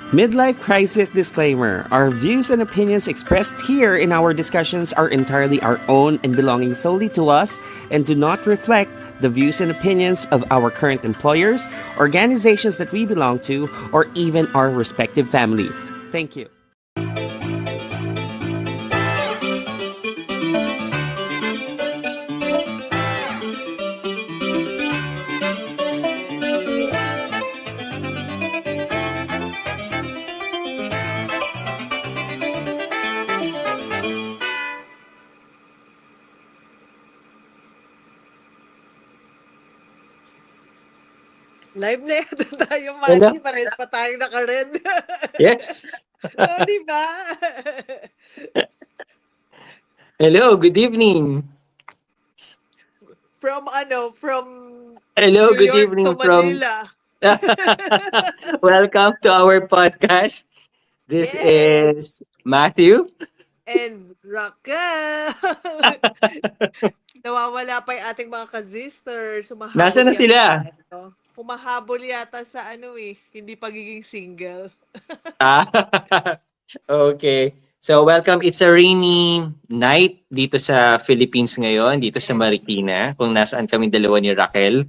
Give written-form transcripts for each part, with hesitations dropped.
Midlife crisis disclaimer. Our views and opinions expressed here in our discussions are entirely our own and belonging solely to us and do not reflect the views and opinions of our current employers, organizations that we belong to, or even our respective families. Thank you. Live na yata tayo, Hello? Manny. Parehas pa tayong naka-red. Yes. O, di ba? Hello, good evening. From Hello, New good York to evening from Manila. Welcome to our podcast. This Yes! is Matthew. And Raquel! Nawawala pa yung ating mga ka-sisters. Nasaan Humahabol na sila? yata tayo. Humahabol yata sa hindi pagiging single. Ah, okay. So welcome. It's a rainy night dito sa Philippines ngayon, dito sa Yes. Marikina, kung nasaan kami dalawa ni Raquel.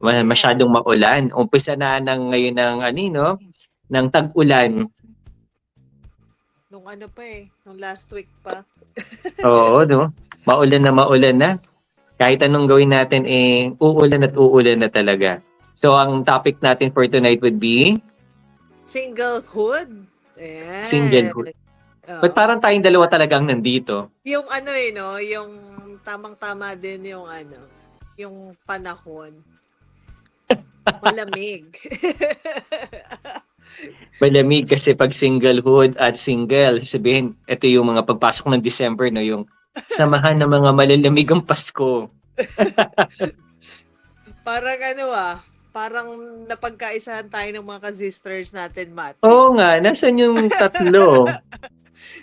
Yes. Masyadong maulan. Umpisa na ngayon ng tag-ulan. Nung nung last week pa. Oo, no? Maulan na. Kahit anong gawin natin, uulan na talaga. So, ang topic natin for tonight would be Singlehood. Ayan. singlehood. Oo. But parang tayong dalawa talagang nandito. Yung yung tamang-tama din yung panahon. Malamig. Malamig kasi pag singlehood at single, sabihin, ito yung mga pagpasok ng December, no? Yung samahan ng mga malalamig ang Pasko. Parang parang napagkaisahan tayo ng mga ka-sisters natin, Mati. Oo nga, nasan yung tatlo?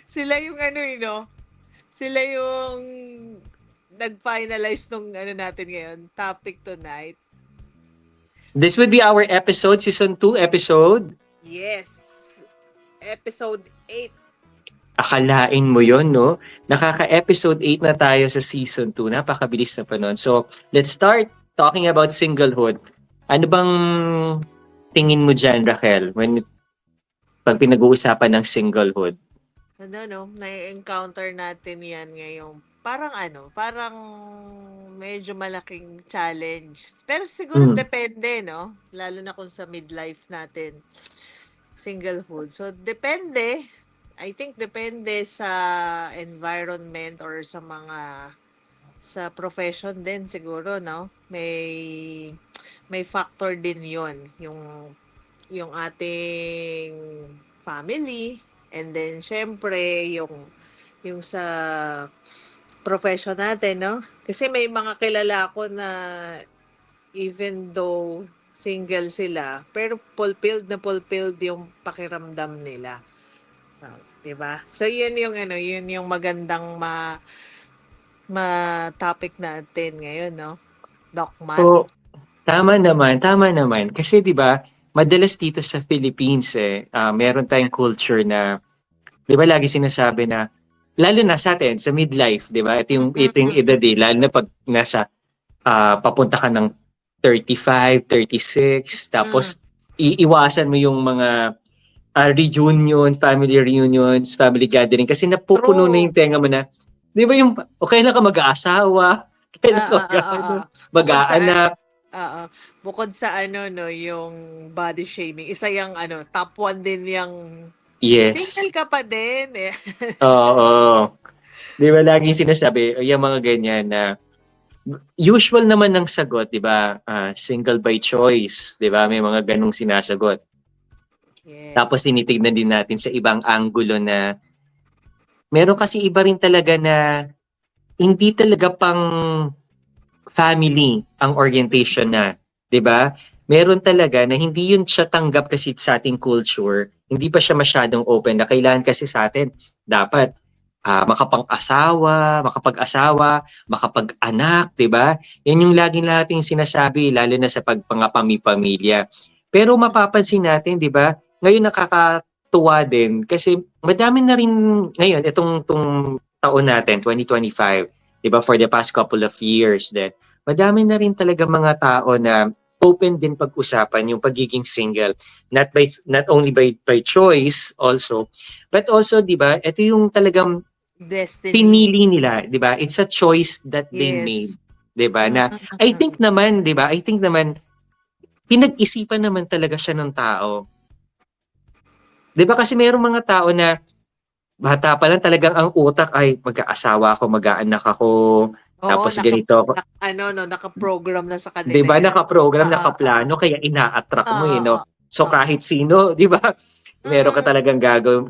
Sila yung sila yung nag-finalize nung natin ngayon, topic tonight. This would be our episode, season 2 episode. Yes. Episode 8. Akalain mo yon, no? Nakaka-episode 8 na tayo sa season 2. Napakabilis na pa nun. So, let's start talking about singlehood. Ano bang tingin mo dyan, Raquel, pag pinag-uusapan ng singlehood? Na-encounter natin yan ngayon. Parang medyo malaking challenge. Pero siguro depende, no? Lalo na kung sa midlife natin, singlehood. So, depende. I think depende sa environment or sa profession din siguro, no? May factor din 'yon, yung ating family, and then syempre yung sa profession natin, no? Kasi may mga kilala ako na even though single sila, pero fulfilled yung pakiramdam nila. 'Di ba? So yun yung magandang topic natin ngayon, no? Doc Matt. So, tama naman. Kasi 'di ba, madalas dito sa Philippines meron tayong culture na 'di ba lagi sinasabi na lalo na sa atin sa midlife, 'di ba? Ito yung edad lalo na pag nasa papunta ka ng 35, 36, tapos iiwasan mo yung mga family reunions, family gathering kasi napupuno na yung tenga mo na. 'Di ba yung kailan ka mag-aasawa? Kailan ka mag-aanak? Bukod sa yung body shaming, isa yung top 1 din yung Yes. single ka pa din eh. Oo. 'Di ba laging sinasabi, yung mga ganyan na usual naman ng sagot, 'di ba? Single by choice, 'di ba? May mga ganung sinasagot. Yes. Tapos tinitignan din natin sa ibang anggulo na meron kasi iba rin talaga na hindi talaga pang family ang orientation na, 'di ba? Meron talaga na hindi yun siya tanggap kasi sa ating culture. Hindi pa siya masyadong open na kailangan kasi sa atin dapat makapag-asawa, makapag-anak, 'di ba? Yan yung lagi nating sinasabi lalo na sa pagpangapami-pamilya. Pero mapapansin natin, 'di ba? Ngayon nakakatuwa din kasi madami na rin ngayon itong taon natin 2025, 'di ba, for the past couple of years din. Madami na rin talaga mga tao na open din pag-usapan yung pagiging single, not only by choice also, but also 'di ba, ito yung talagang Destiny. pinili nila, 'di ba? It's a choice that they made, Yes. 'di ba? Mm, Na mm, I mm. think naman, 'di ba? I think naman pinag-isipan naman talaga siya ng tao. 'Di ba kasi merong mga tao na bata pa lang talagang ang utak ay mag-aasawa ako, mag-aanak ako, Oo, tapos ganito ako. ano 'no, naka-program na sa 'Di kanila ba 'yan. naka-program, Oo, oo. naka-plano kaya ina-attract mo, Oo, eh, 'no? oo. So Oo. kahit sino, 'di ba? Meron ka Mm. talagang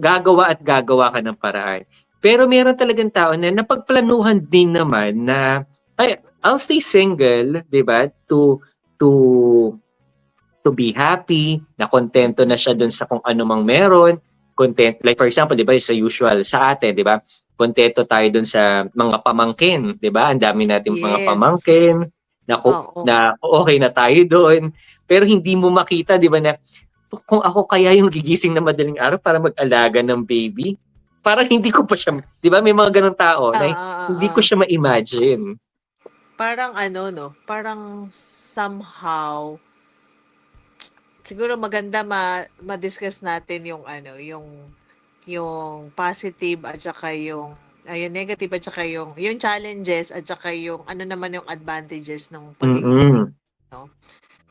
gagawa at gagawa ka ng paraan. Pero meron talagang tao na napagplanuhan din naman na, ay, I'll stay single, 'di ba? To to be happy, na kontento na siya dun sa kung ano mang meron, like for example, 'di ba, sa usual sa atin, 'di ba? Kontento tayo dun sa mga pamangkin, 'di ba? Ang dami nating mga Yes. pamangkin, Oo. na okay na tayo doon. Pero hindi mo makita, 'di ba, na kung ako kaya yung gigising na madaling araw para mag-alaga ng baby, parang hindi ko pa siya, 'di ba, may mga ganong tao na Oo, hindi ko oo. siya ma-imagine. Parang ano 'no, parang somehow siguro maganda ma-discuss natin yung ano, yung positive at saka yung negative at saka yung challenges at saka yung ano naman yung advantages ng pagiging single, Mm. 'no?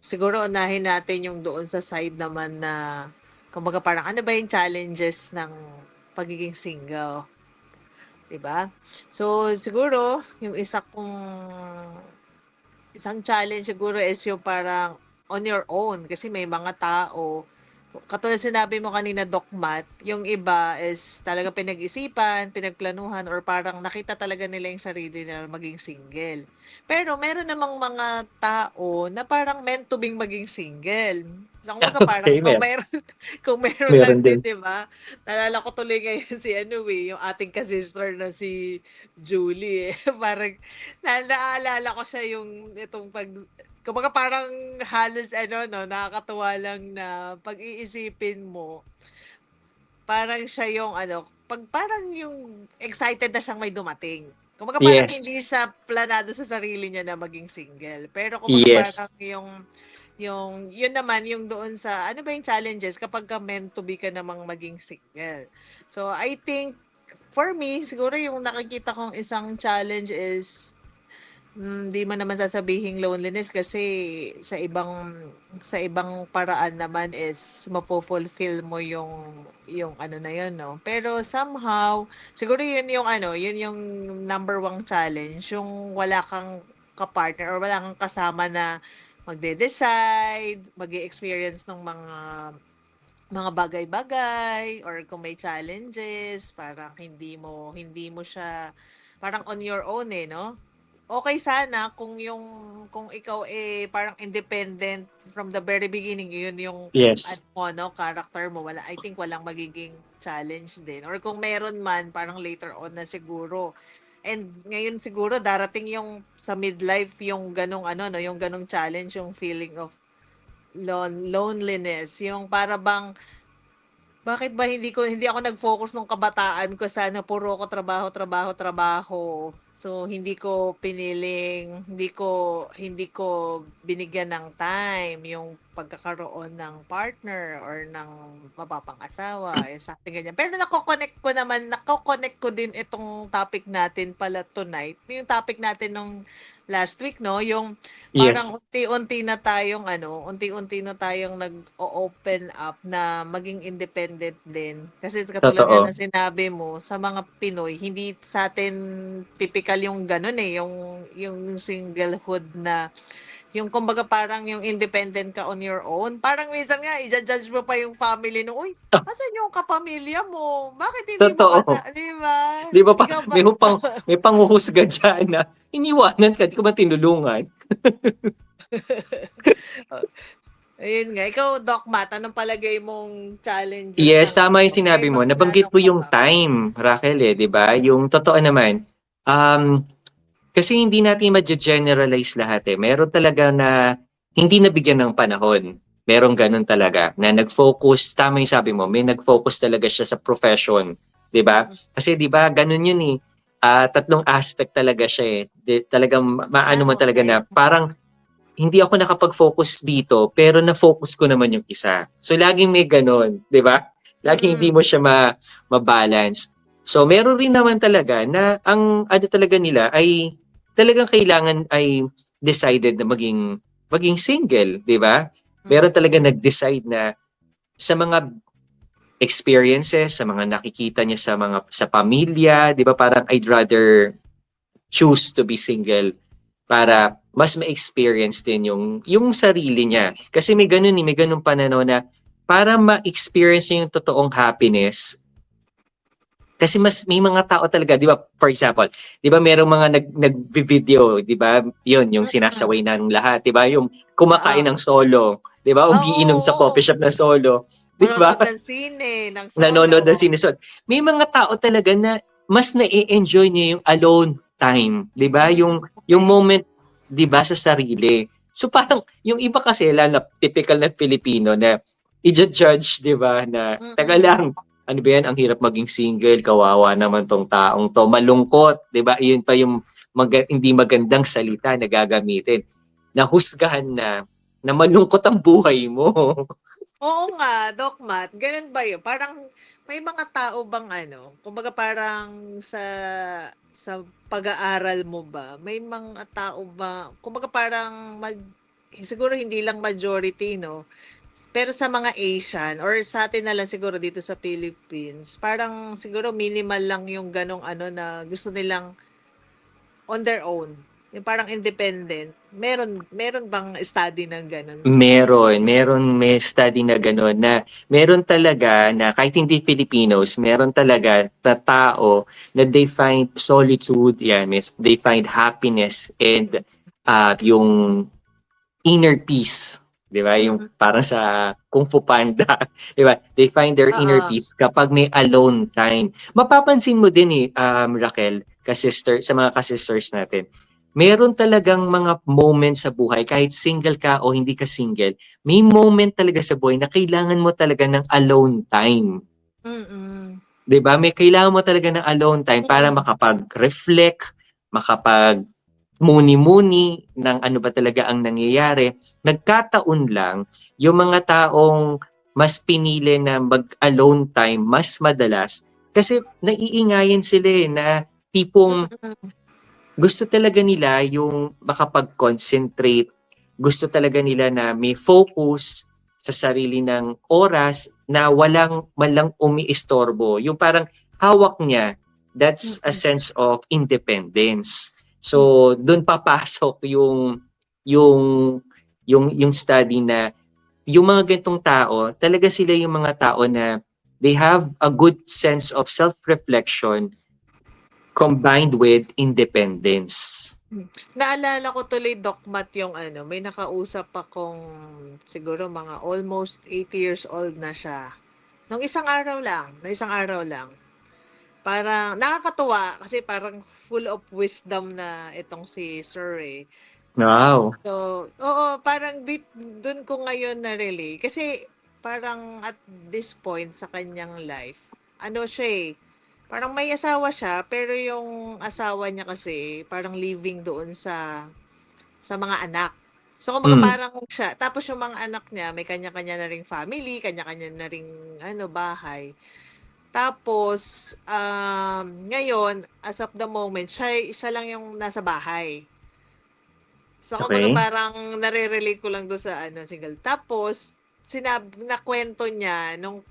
Siguro unahin natin yung doon sa side naman na kumbaga parang ano ba yung challenges ng pagiging single, 'di ba? So, siguro yung isang challenge siguro is yung parang on your own kasi may mga tao, katulad sinabi mo kanina Dokmat, yung iba is talaga pinag-isipan, pinagplanuhan or parang nakita talaga nila yung sarili nila maging single. Pero meron namang mga tao na parang meant to being maging single. So, kumbaga parang Okay, kung meron lang meron din, din. 'di ba? Naalala ko tuloy ngayon si ano, yung ating ka-sister na si Julie, eh. Parang naalala ko siya yung itong kumbaga parang halos ano 'no, nakakatuwa lang na pag-iisipin mo, parang siya yung ano, parang yung excited na siyang may dumating. Kumbaga parang Yes, hindi siya planado sa sarili niya na maging single. Pero kumbaga parang yes. yun naman yung doon sa ano ba yung challenges kapagka meant to be ka namang maging single. So, I think for me, siguro yung nakikita kong isang challenge is di mo naman sasabihing loneliness kasi sa ibang paraan naman is mafo-fulfill mo yung ano na yun 'no. Pero somehow, siguro yun yung ano, yun yung number one challenge, yung wala kang ka-partner or wala kang kasama na magde-decide, mag-e-experience ng mga bagay-bagay or kung may challenges, parang hindi mo siya parang on your own, eh, 'no? Okey sana kung ikaw, eh, parang independent from the very beginning, yun yung Yes. ano mo 'no, character mo, I think walang magiging challenge din or kung meron man parang later on na siguro. And ngayon siguro darating yung sa midlife yung gano'ng ano 'no, yung gano'ng challenge, yung feeling of loneliness, yung para bang bakit ba hindi ako nag-focus nung kabataan ko sana puro ako trabaho, trabaho, trabaho. So, hindi ko binigyan ng time yung pagkakaroon ng partner or ng mapapang-asawa, something ganyan. Pero nako-connect ko din itong topic natin pala tonight, yung topic natin nung last week 'no, yung Yes. parang unti-unti na tayong nag-o-open up na maging independent din. Kasi katulad nga Totoo. ng sinabi mo, sa mga Pinoy hindi sa'tin tipikal yung gano'n, eh, yung singlehood na yung kumbaga parang yung independent ka on your own. Parang minsan nga ija-judge mo pa yung family no, "Uy, asan yung kapamilya mo? Bakit hindi mo Totoo. 'di ba? 'Di ba, Ikaw ba?" may panghuhusga diyan na, "Iniwanan ka, 'di ka ba tinulungan?" Ayun nga. Ikaw, Doc Matt, anong palagay mong challenges Yes, ng tama yung ano, may sinabi mo. mga Nabanggit gano'n mo ka yung ba? time, Raquel, eh, 'di ba? Yung totoo naman, kasi hindi natin ma generalize lahat, eh. Meron talaga na hindi nabigyan ng panahon, Merong ganun talaga na nag-focus, tama yung sabi mo, may nag-focus talaga siya sa profession, 'di ba? Kasi 'di ba ganun yun eh. Tatlong aspect talaga siya eh. Talagang maano mo talaga Okay. na parang hindi ako nakapag-focus dito pero na-focus ko naman yung isa. So laging may ganun, 'di ba? Laging hindi Mm. mo siya ma-balance. So meron rin naman talaga na ang ano talaga nila ay talagang kailangan ay decided na maging single, 'di ba? Meron talaga nag-decide na sa mga experiences, sa mga nakikita niya sa pamilya, 'di ba? Parang I'd rather choose to be single para mas ma-experience din yung sarili niya. Kasi may ganun may ganung pananaw na para ma-experience niya yung totoong happiness. Kasi mas may mga tao talaga, 'di ba? For example, 'di ba merong mga nag-video, 'di ba? 'Yun, yung Mm. sinasaway ng lahat, 'di ba? Yung kumakain Oo. ng solo, 'di ba? Umiinom sa coffee Oo. shop na solo, 'di ba? Manonood ng sine, ng Nanonood ng solo. sinisod. May mga tao talaga na mas na-e-enjoy niya yung alone time, 'di ba? Yung Okay. moment 'di ba sa sarili. So parang yung iba kasi lalo na typical na Filipino na i-judge 'di ba na taga Mm. lang ano ba yan ang hirap maging single, kawawa naman tong taong to, malungkot, 'di ba? Iyon pa yung hindi magandang salita na gagamitin. Nahusgahan na malungkot ang buhay mo. Oo nga, Doc Matt, gano'n ba 'yun? Parang may mga tao bang ano, kumbaga parang sa pag-aaral mo ba, may mga tao ba kumbaga parang siguro hindi lang majority 'no, pero sa mga Asian or sa atin na lang siguro dito sa Philippines, parang siguro minimal lang yung gano'ng ano na gusto nilang on their own, yung parang independent. Meron meron bang study ng gano'n? May study na gano'n na meron talaga na kahit hindi Filipinos, meron talaga na tao na they find solitude, yan, they find happiness and yung inner peace, 'di ba? Yung Mm. parang sa Kung Fu Panda, 'di ba? They find their inner Oo. peace kapag may alone time. Mapapansin mo din Raquel, sa mga ka-sisters natin. Meron talagang mga moments sa buhay kahit single ka o hindi ka single, may moment talaga sa buhay na kailangan mo talaga ng alone time. Mm. 'Di ba? May kailangan mo talaga ng alone time para Mm. makapag-reflect, makapag muni-muni ng ano ba talaga ang nangyayari. Nagkataon lang yung mga taong mas pinili na mag-alone time mas madalas kasi naiingayan sila na tipong Mm. gusto talaga nila yung makapag-concentrate, gusto talaga nila na may focus sa sarili ng oras na walang malang umiistorbo. Yung parang hawak niya, that's a Mm. sense of independence. Mm. So, doon papasok yung yung study na yung mga ganitong tao, talaga sila yung mga tao na they have a good sense of self-reflection combined with independence. Naalala ko tuloy, Doc Matt, yung ano, may nakausap akong siguro mga almost 80 years old na siya. Nung isang araw lang. Parang nakakatuwa kasi parang full of wisdom na itong si Sir eh. Wow. So, oo, parang dun ko ngayon na-relay kasi parang at this point sa kanyang life, ano siya eh, parang may asawa siya pero yung asawa niya kasi parang living doon sa mga anak. So, kumbaga Hmm, parang siya tapos yung mga anak niya may kanya-kanya na ring family, kanya-kanya na ring ano, bahay. Tapos, ngayon as of the moment siya lang yung nasa bahay. So, kumbaga okey. parang nare-relate ko lang dun sa ano, single. Tapos nakwento niya nung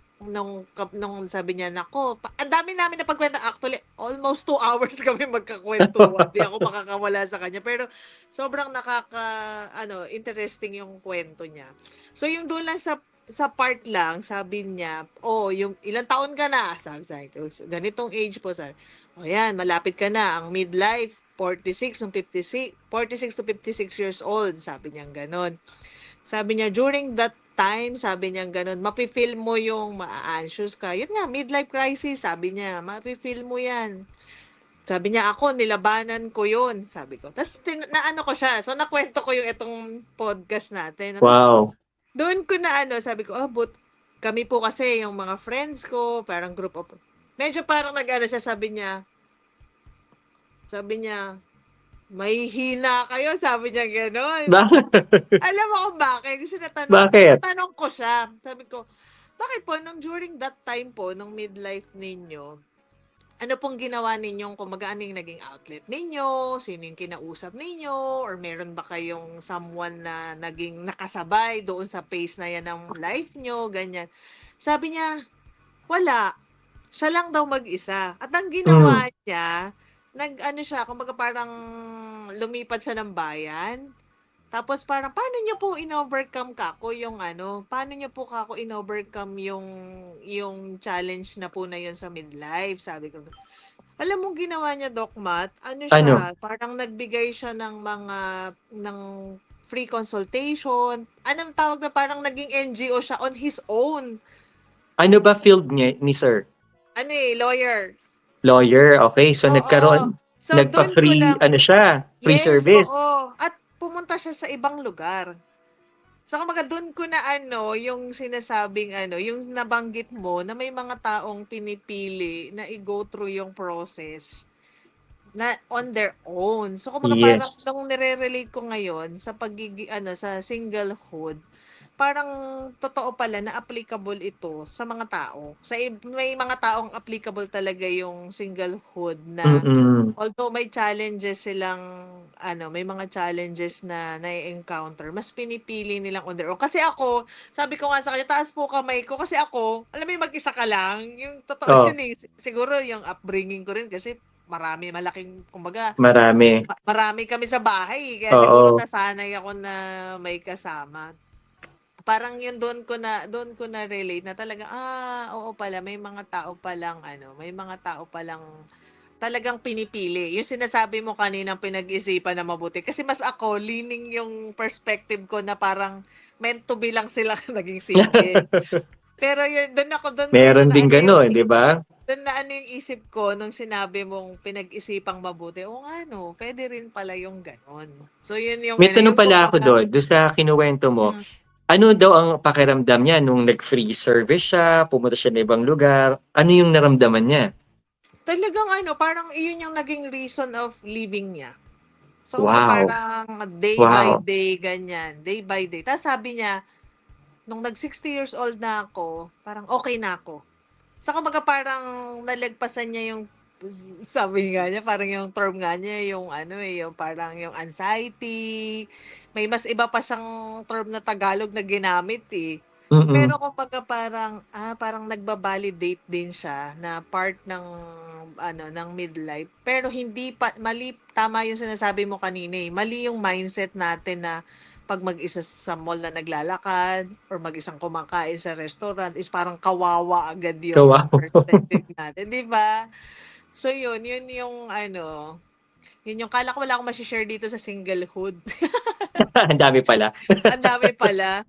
sabi niya, "Naku, ang dami namin napagkuwentan." Actually, almost 2 hours kami magkakuwentuhan, 'di ako makakawala sa kanya. Pero sobrang ano, interesting yung kuwento niya. So, yung dun lang sa part lang sabi niya, "Oh, yung ilang taon ka na?" Sabi ko, "Ganitong age po." Sabi, "Oh, 'yan malapit ka na, ang midlife 46 to 56 years old." Sabi niyang gano'n. Sabi niya, during that time, sabi niya gano'n, mafi-feel mo yung maa-anxious ka. Yun nga, midlife crisis, sabi niya, mafi-feel mo yan. Sabi niya, ako, nilabanan ko yun, sabi ko. Tapos, naano ko siya. So, nakwento ko yung itong podcast natin. Tapos, Wow. Doon ko na ano, sabi ko, but kami po kasi yung mga friends ko, parang group of medyo parang nag-ano siya, sabi niya, "May hina kayo," sabi niya gano'n. Bakit? Alam mo kung bakit? Kasi Bakit? natanong ko siya, sabi ko, "Bakit po nung during that time po, nung midlife ninyo, ano pong ginawa ninyong kumbaga ano yung naging outlet ninyo? Sino yung kinausap ninyo? Or meron ba kayong someone na naging nakasabay doon sa pace na yan ng life nyo?" Ganyan. Sabi niya, wala. Siya lang daw mag-isa. At ang Hmm. ginawa niya, nag-ano siya, kumbaga parang lumipat siya ng bayan. Tapos parang, paano niyo po in-overcome kako yung ano, paano niyo po kako in-overcome yung challenge na po na yun sa midlife? Sabi ko, alam mo ginawa niya, Doc Matt, ano Ano? siya, parang nagbigay siya ng free consultation. Anong tawag na parang naging NGO siya on his own. Ano ba field niya ni sir? Ano lawyer. Lawyer, okay. So Oo. So, dun ko nagpa-free lang, ano siya, free yes, service. oo. At pumunta siya sa ibang lugar. So, kumbaga dun ko na ano, yung sinasabing ano, yung nabanggit mo na may mga taong pinipili na i-go through yung process na on their own. So, kumbaga parang Yes. nung nire-relate ko ngayon sa ano, sa singlehood, parang totoo pala na applicable ito sa mga tao. May mga taong applicable talaga yung singlehood na Mm. although may challenges silang ano, may mga challenges na na-e-encounter, mas pinipili nilang on their own. Kasi ako, sabi ko nga sa kanya, taas po kamay ko kasi ako, alam mo yung mag-isa ka lang, yung totoo Oh, yun eh. Siguro yung upbringing ko rin kasi malaking kumbaga marami. marami kami sa bahay, kaya siguro Oo. nasanay ako na may kasama. Parang yun doon ko na relate na talaga, oo pala may mga tao palang ano, may mga tao palang talagang pinipili. Yung sinasabi mo kaninang pinag-isipan na mabuti. Kasi mas ako, leaning yung perspective ko na parang meant to be lang sila naging single. Pero yun, doon Meron na din ano yung gano'n, 'di isip, ba? doon na ano yung isip ko nung sinabi mong pinag-isipang mabuti. Oo nga no, pwede rin pala yung ganon. So yun yung May ano, tanong yung pala ako kumbaga, do'n sa kinuwento mo. mm, Ano daw ang pakiramdam niya nung nag-free service siya, pumunta siya ng ibang lugar? Ano yung naramdaman niya? talagang ano, parang iyon yung naging reason of living niya. So, kumbaga Wow, parang day by wow. day, ganyan. Day by day. Tapos sabi niya, nung nag 60 years old na ako, parang okay na ako. So, kumbaga parang nalagpasan niya yung sabi nga niya, parang yung term nga niya, yung ano yung parang yung anxiety. May mas iba pa siyang term na Tagalog na ginamit eh. Mm. Pero kumbaga parang, parang nagba-validate din siya na part ng ano, ng midlife. Pero hindi pa mali, tama yung sinasabi mo kanina eh. Mali yung mindset natin na 'pag mag-isa sa mall na naglalakad or mag-isang kumakain sa restaurant is parang kawawa agad yung Kawawa. perspective natin, 'di ba? So yun yung ano, yun yung akala ko wala akong mashi-share dito sa singlehood. Ang dami pala. Ang dami pala.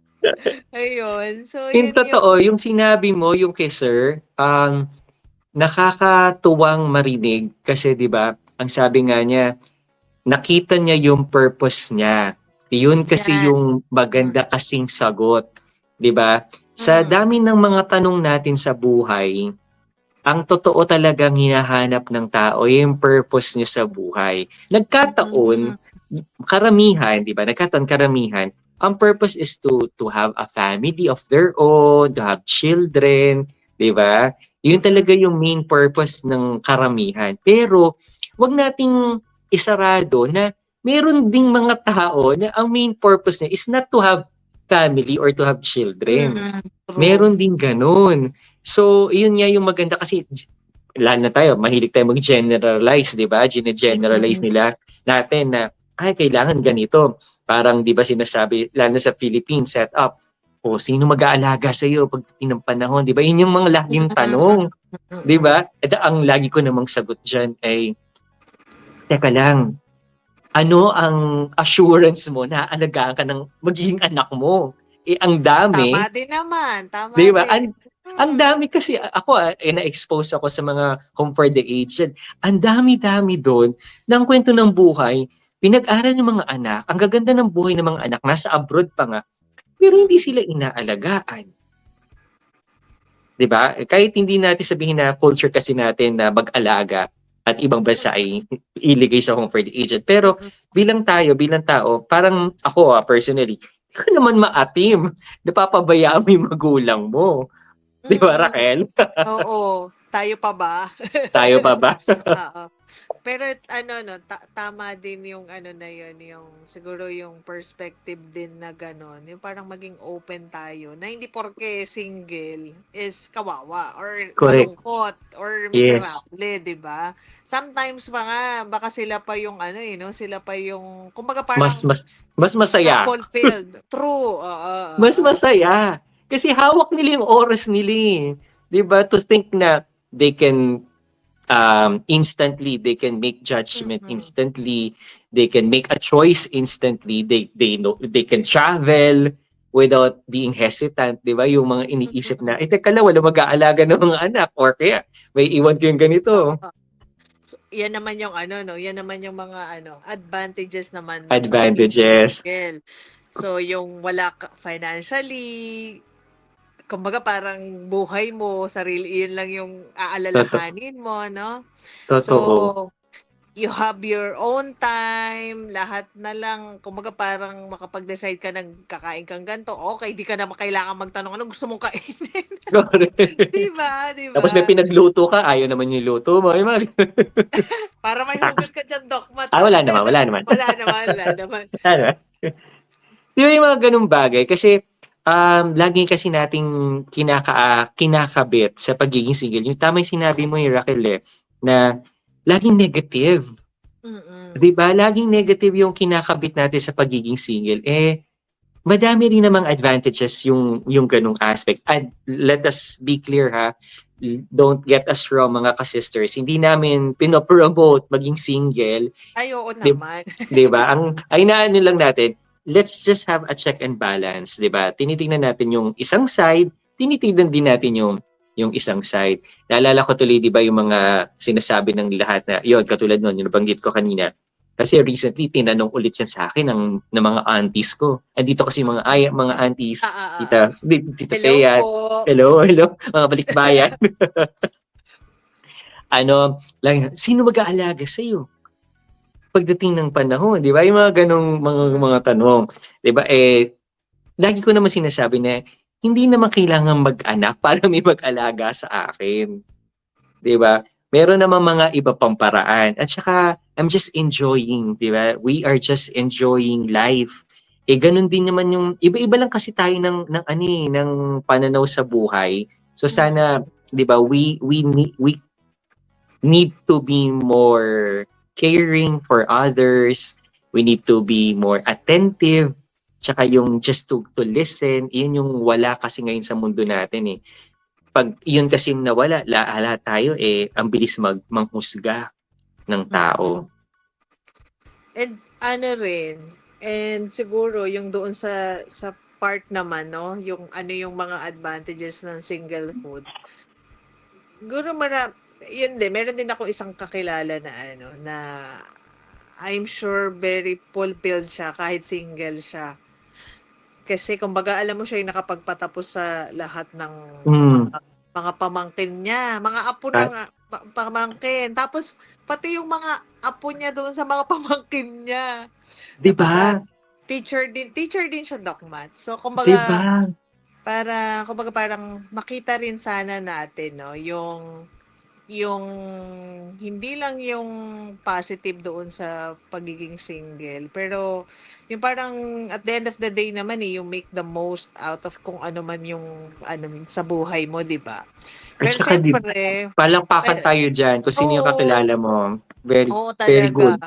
Ayun, so In yun yung totoo, yung sinabi mo, yung kay sir, nakakatuwang marinig kasi 'di ba, ang sabi nga niya, nakita niya yung purpose niya. Iyon kasi yan. yung Mm, maganda kasing sagot, 'di ba? Sa mm, dami ng mga tanong natin sa buhay, ang totoo talagang hinahanap ng tao yung purpose niya sa buhay. Nagkataon, mm, karamihan, 'di ba? Nagkataon karamihan, ang purpose is to have a family of their own, to have children, 'di ba? Yun mm, talaga yung main purpose ng karamihan. Pero wag nating isarado na meron ding mga tao na ang main purpose niya is not to have family or to have children. true. Meron din gano'n. So, yun nga yung maganda kasi lalo na tayo, mahilig tayo mag-generalize, 'di ba? Gine-generalize Mm, nila natin na ay kailangan ganito. Parang 'di ba sinasabi lalo na sa Philippines setup, o sino mag-aalaga sa iyo pagdating ng panahon, 'di ba? Yun yung mga laging mm, tanong, 'di mm. ba? At ang lagi ko namang sagot diyan ay, teka lang, ano ang assurance mo na aalagaan ka ng magiging anak mo? Eh ang Tama dami, din naman, tama 'di ba? din. Ang Mm, dami kasi ako, na-expose ako sa mga Home for the Aged. Ang dami-dami do'n ng kwento ng buhay, pinag-aral ng mga anak, ang gaganda ng buhay ng mga anak, nasa abroad pa nga. pero hindi Mm. sila inaalagaan. 'Di ba? Kahit hindi natin sabihin na culture kasi natin na mag-alaga at ibang bansa ay iligay sa comfort agent. Pero Mm. bilang tayo, bilang tao, parang ako personally, hindi ko naman maatim. Napapabayaan mo yung magulang mo. 'Di ba, Mm. Raquel? Oo, tayo pa ba? Tayo pa ba? Oo. Pero ano 'no, tama din yung ano na yun, yung siguro yung perspective din na gano'n, yung parang maging open tayo na hindi porke single is kawawa or Correct. malungkot or Yes. miserable, 'di ba? Sometimes pa nga baka sila pa yung ano, eh, 'no, sila pa yung kumbaga Mas parang mas mas not masaya. fulfilled. True, oo, Mas oo. masaya. Kasi hawak nila yung oras nila eh. 'Di ba? To think na they can instantly, they can make judgment Mm. instantly, they can make a choice instantly, they know they can travel without being hesitant, 'di ba? Yung mga iniisip na Mm. teka lang, wala mag-aalaga ng mga anak or kaya may iwan ko yung ganito. Oo. So, yan naman yung ano 'no, yan naman yung mga ano, advantages naman ng pagiging Advantages. single. So, yung wala ka financially, kumbaga parang buhay mo, sarili yun lang yung Totoo. aalalahanin mo 'no. Totoo. So, you have your own time, lahat na lang kumbaga parang makapag-decide ka ng kakain kang gan'to, okey, di ka na kailangang magtanong, "Anong gusto mong kainin?" Correct. 'Di ba, 'di Tapos may ba? pinagluto ka, ayaw naman yung luto mo, yung mga Para may tapos, hugot ka diyan, Dokmat, wala ah. naman, wala naman. Wala naman, wala naman. Wala naman. 'Di ba yung mga gano'ng bagay kasi, lagi kasi nating kinakabit sa pagiging single, yung tama yung sinabi mo Raquel, na laging negative. Mm. 'Di ba, laging negative yung kinakabit natin sa pagiging single, madami rin namang advantages yung gano'ng aspect. And let us be clear ha, don't get us wrong mga ka-sisters, hindi namin pino-promote maging single. Ay, oo 'Di naman. 'Di ba? Ang inaano lang natin, let's just have a check and balance, 'di ba? Tinitingnan natin yung isang side, tinitignan din natin yung isang side. Naalala ko tuloy 'di ba yung mga sinasabi ng lahat na yon katulad nun, yung nabanggit ko kanina. Kasi recently tinanong ulit yan sa akin ng mga aunties ko. Andito kasi mga aunties, Oo. Tita Hello Thea, po. hello, hello, mga balikbayan. Ano, lang, sino mag-aalaga sa'yo? Pagdating ng panahon, 'di ba? Yung mga gano'ng mga Mm. tanong, 'di ba? Lagi ko naman sinasabi na hindi naman kailangan mag-anak para may mag-alaga sa akin, 'di ba? Meron namang mga iba pang paraan at saka I'm just enjoying, 'di ba? We are just enjoying life. Gano'n din naman yung iba-iba lang kasi tayo ng ano, ng pananaw sa buhay. So sana, Mm. 'di ba, we need to be more caring for others. We need to be more attentive. Tsaka yung just to listen, yun yung wala kasi ngayon sa mundo natin eh. Pag yun kasi yung nawala, lahat tayo ang bilis manghusga ng Mm. tao. And ano rin, and siguro yung doon sa part naman 'no, yung ano yung mga advantages ng singlehood. Siguro yun din, meron din ako isang kakilala na ano, na I'm sure very fulfilled siya kahit single siya. Kasi kumbaga alam mo siya yung nakapagpatapos sa lahat ng Hmm, mga pamangkin niya, mga apo ng, at pamangkin. Tapos pati yung mga apo niya doon sa mga pamangkin niya. 'di ba? Kumbaga teacher din siya, Dokmat. So 'Di ba? kumbaga kumbaga parang makita rin sana natin 'no, yung hindi lang yung positive doon sa pagiging single, pero yung parang at the end of the day naman, yung make the most out of kung ano man yung ano sa buhay mo, 'di ba? At Pero saka siyempre palakpakan pero tayo diyan kung sino yung oo, kakilala mo. Very, oo very talaga. good.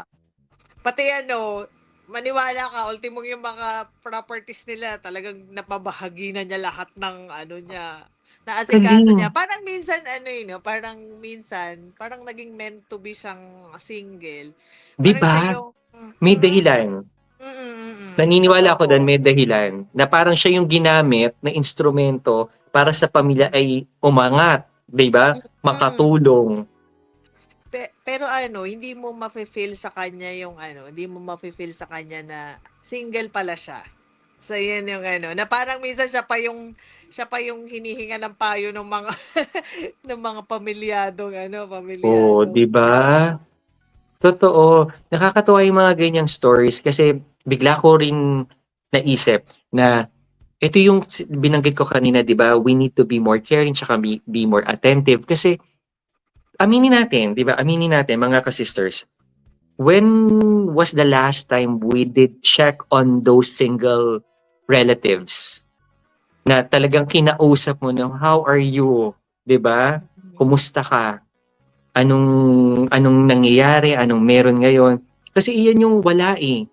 Pati ano, maniwala ka ultimo yung mga properties nila talagang napabahagi na niya lahat ng ano niya, naasikaso Galing. niya. Parang minsan ano, 'no, parang minsan parang naging meant to be siyang single. 'Di Parang ba? siya yung May dahilan. Naniniwala ako dun totoo. may dahilan na parang siya yung ginamit na instrumento para sa pamilya ay umangat, 'di ba? Mm. Makatulong. Pero ano, hindi mo mafe-feel sa kanya yung ano, hindi mo mafe-feel sa kanya na single pala siya. So, yun yung ano, na parang minsan siya pa yung hinihinga ng payo ng mga ng mga Oo, pamilyadong 'di ba? tao. Totoo. Nakakatuwa yung mga ganyang stories kasi bigla ko rin naisip na ito yung binanggit ko kanina, 'di ba? We need to be more caring tsaka be more attentive kasi aminin natin, 'di ba? Aminin natin mga ka-sisters. When was the last time we did check on those single relatives na talagang kinausap mo ng how are you, 'di ba? Kumusta ka? Anong nangyayari? Anong meron ngayon? Kasi iyan yung wala eh.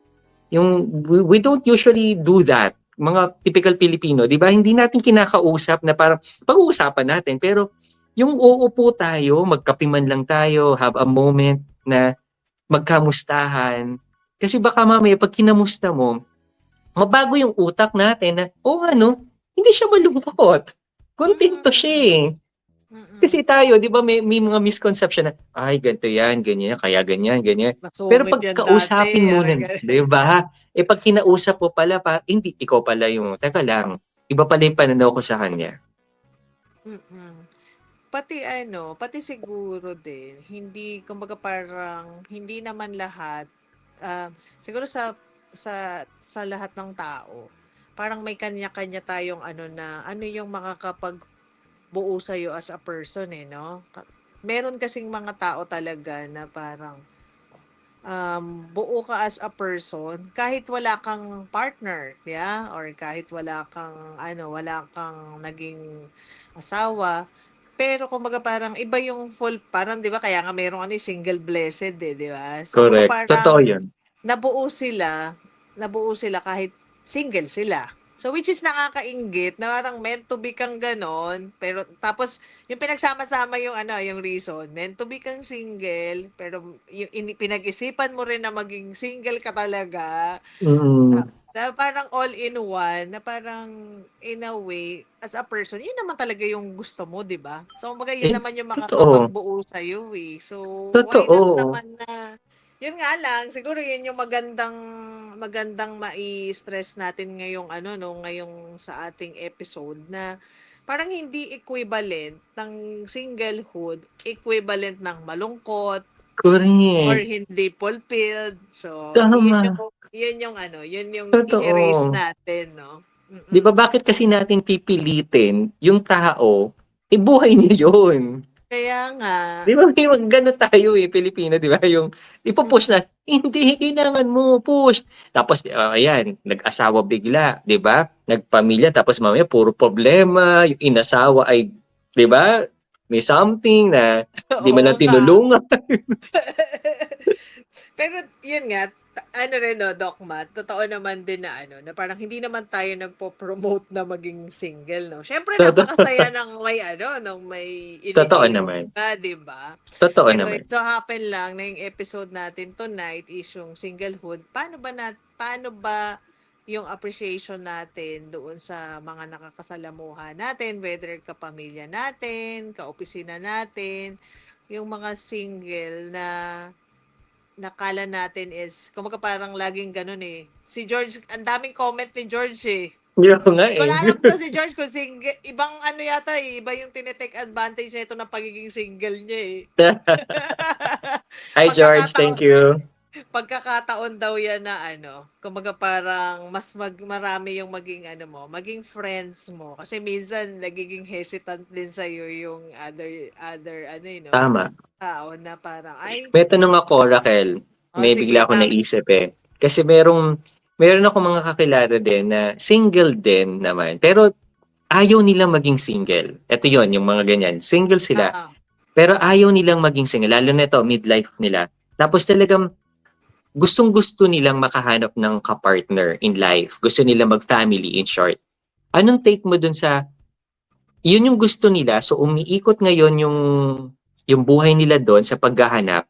Yung we don't usually do that. Mga typical Pilipino, 'di ba? Hindi natin kinakausap na parang pag-uusapan natin pero yung uupo tayo, magkape man lang tayo, have a moment na magkamustahan. Kasi baka mamaya pag kinamusta mo, mabago yung utak natin na, oh ano, hindi siya malungkot. Kontento siya Mm. eh. Kasi Mm. tayo, di ba, may mga misconception na, ay, ganito yan, ganyan, kaya ganyan, ganyan. Pero Masungit pag yan dati, kausapin mo na, di ba, eh pag kinausap mo pala, hindi, ikaw pala yung, teka lang, iba pala yung pananaw ko sa kanya. Mm. Pati siguro din, hindi, kumbaga parang, hindi naman lahat, siguro sa lahat ng tao, parang may kanya-kanya tayong ano na, ano yung makakapagbuo sa'yo as a person eh, no? Meron kasing mga tao talaga na parang, buo ka as a person kahit wala kang partner, yeah? Or kahit wala kang naging asawa. Pero kumbaga parang iba yung full, parang 'di ba kaya nga merong ano, single blessed eh, 'di ba? So kumbaga Correct. Totoo parang yun. nabuo sila, nabuo sila kahit single sila. So which is nakakainggit na parang meant to be kang gano'n, pero tapos yung pinagsama-sama yung ano, yung reason, meant to be kang single, pero yung pinag-isipan mo rin na maging single ka talaga, Mm, na parang all in one, na parang in a way, as a person, yun naman talaga yung gusto mo, 'di ba? So kumbaga yun eh, naman yung totoo. makakapagbuo sa'yo eh. So why not Totoo. naman na yun nga lang, siguro yun yung magandang magandang mai-stress natin ngayong ano 'no, ngayong sa ating episode na parang hindi equivalent ng singlehood, equivalent ng malungkot or Correct. hindi fulfilled. So, Tama. yun yung i-erase Totoo. natin 'no. 'Di ba Mm. bakit kasi natin pipilitin yung tao, eh buhay niya yun. Kaya nga. 'Di ba may mga gano'n tayo eh, Pilipino 'di ba yung ipu-push Mm. na, "Hindi kailangan mo, push." Tapos, ayan nag-asawa bigla 'di ba, nagpamilya tapos mamaya puro problema, yung inasawa ay 'di ba, may something na 'di man Oo lang nga. tinulungan. Pero yun nga, ano rin 'no, Doc Matt, totoo naman din na ano, na parang hindi naman tayo nagpo-promote na maging single 'no. Siyempre Totoo, napakasaya ng may ano, ng may totoo iniiwan naman, ka, 'di ba? totoo Pero naman. it so happen lang na yung episode natin tonight is yung singlehood. Paano ba yung appreciation natin doon sa mga nakakasalamuha natin, whether kapamilya natin, kaopisina natin, yung mga single na nakala natin is kumbaga parang laging gano'n, eh. Si George, ang daming comment ni George, eh. Yun nga Di ko eh. na alam 'to si George kung ibang ano yata, eh, iba yung tine-take advantage nito ng pagiging single niya, eh. Hi George, Pagkakataon thank you. pagkakataon daw yan na ano, kumbaga parang mas marami yung maging ano mo, maging friends mo. Kasi minsan nagiging hesitant din sa'yo yung other ano, eh, 'no, Tama. tao na parang, "Ay." May tanong ako, Raquel. Oh, May sige, bigla akong naisip eh. Kasi meron ako mga kakilala din na single din naman. Pero ayaw nilang maging single. Ito yon yung mga ganyan. Single sila. oo. Pero ayaw nilang maging single. Lalo na ito, midlife nila. Tapos talagang gustong-gusto nilang makahanap ng kapartner in life. Gusto nilang mag-family in short. Anong take mo dun sa, yun yung gusto nila, so umiikot ngayon yung buhay nila doon sa paghahanap.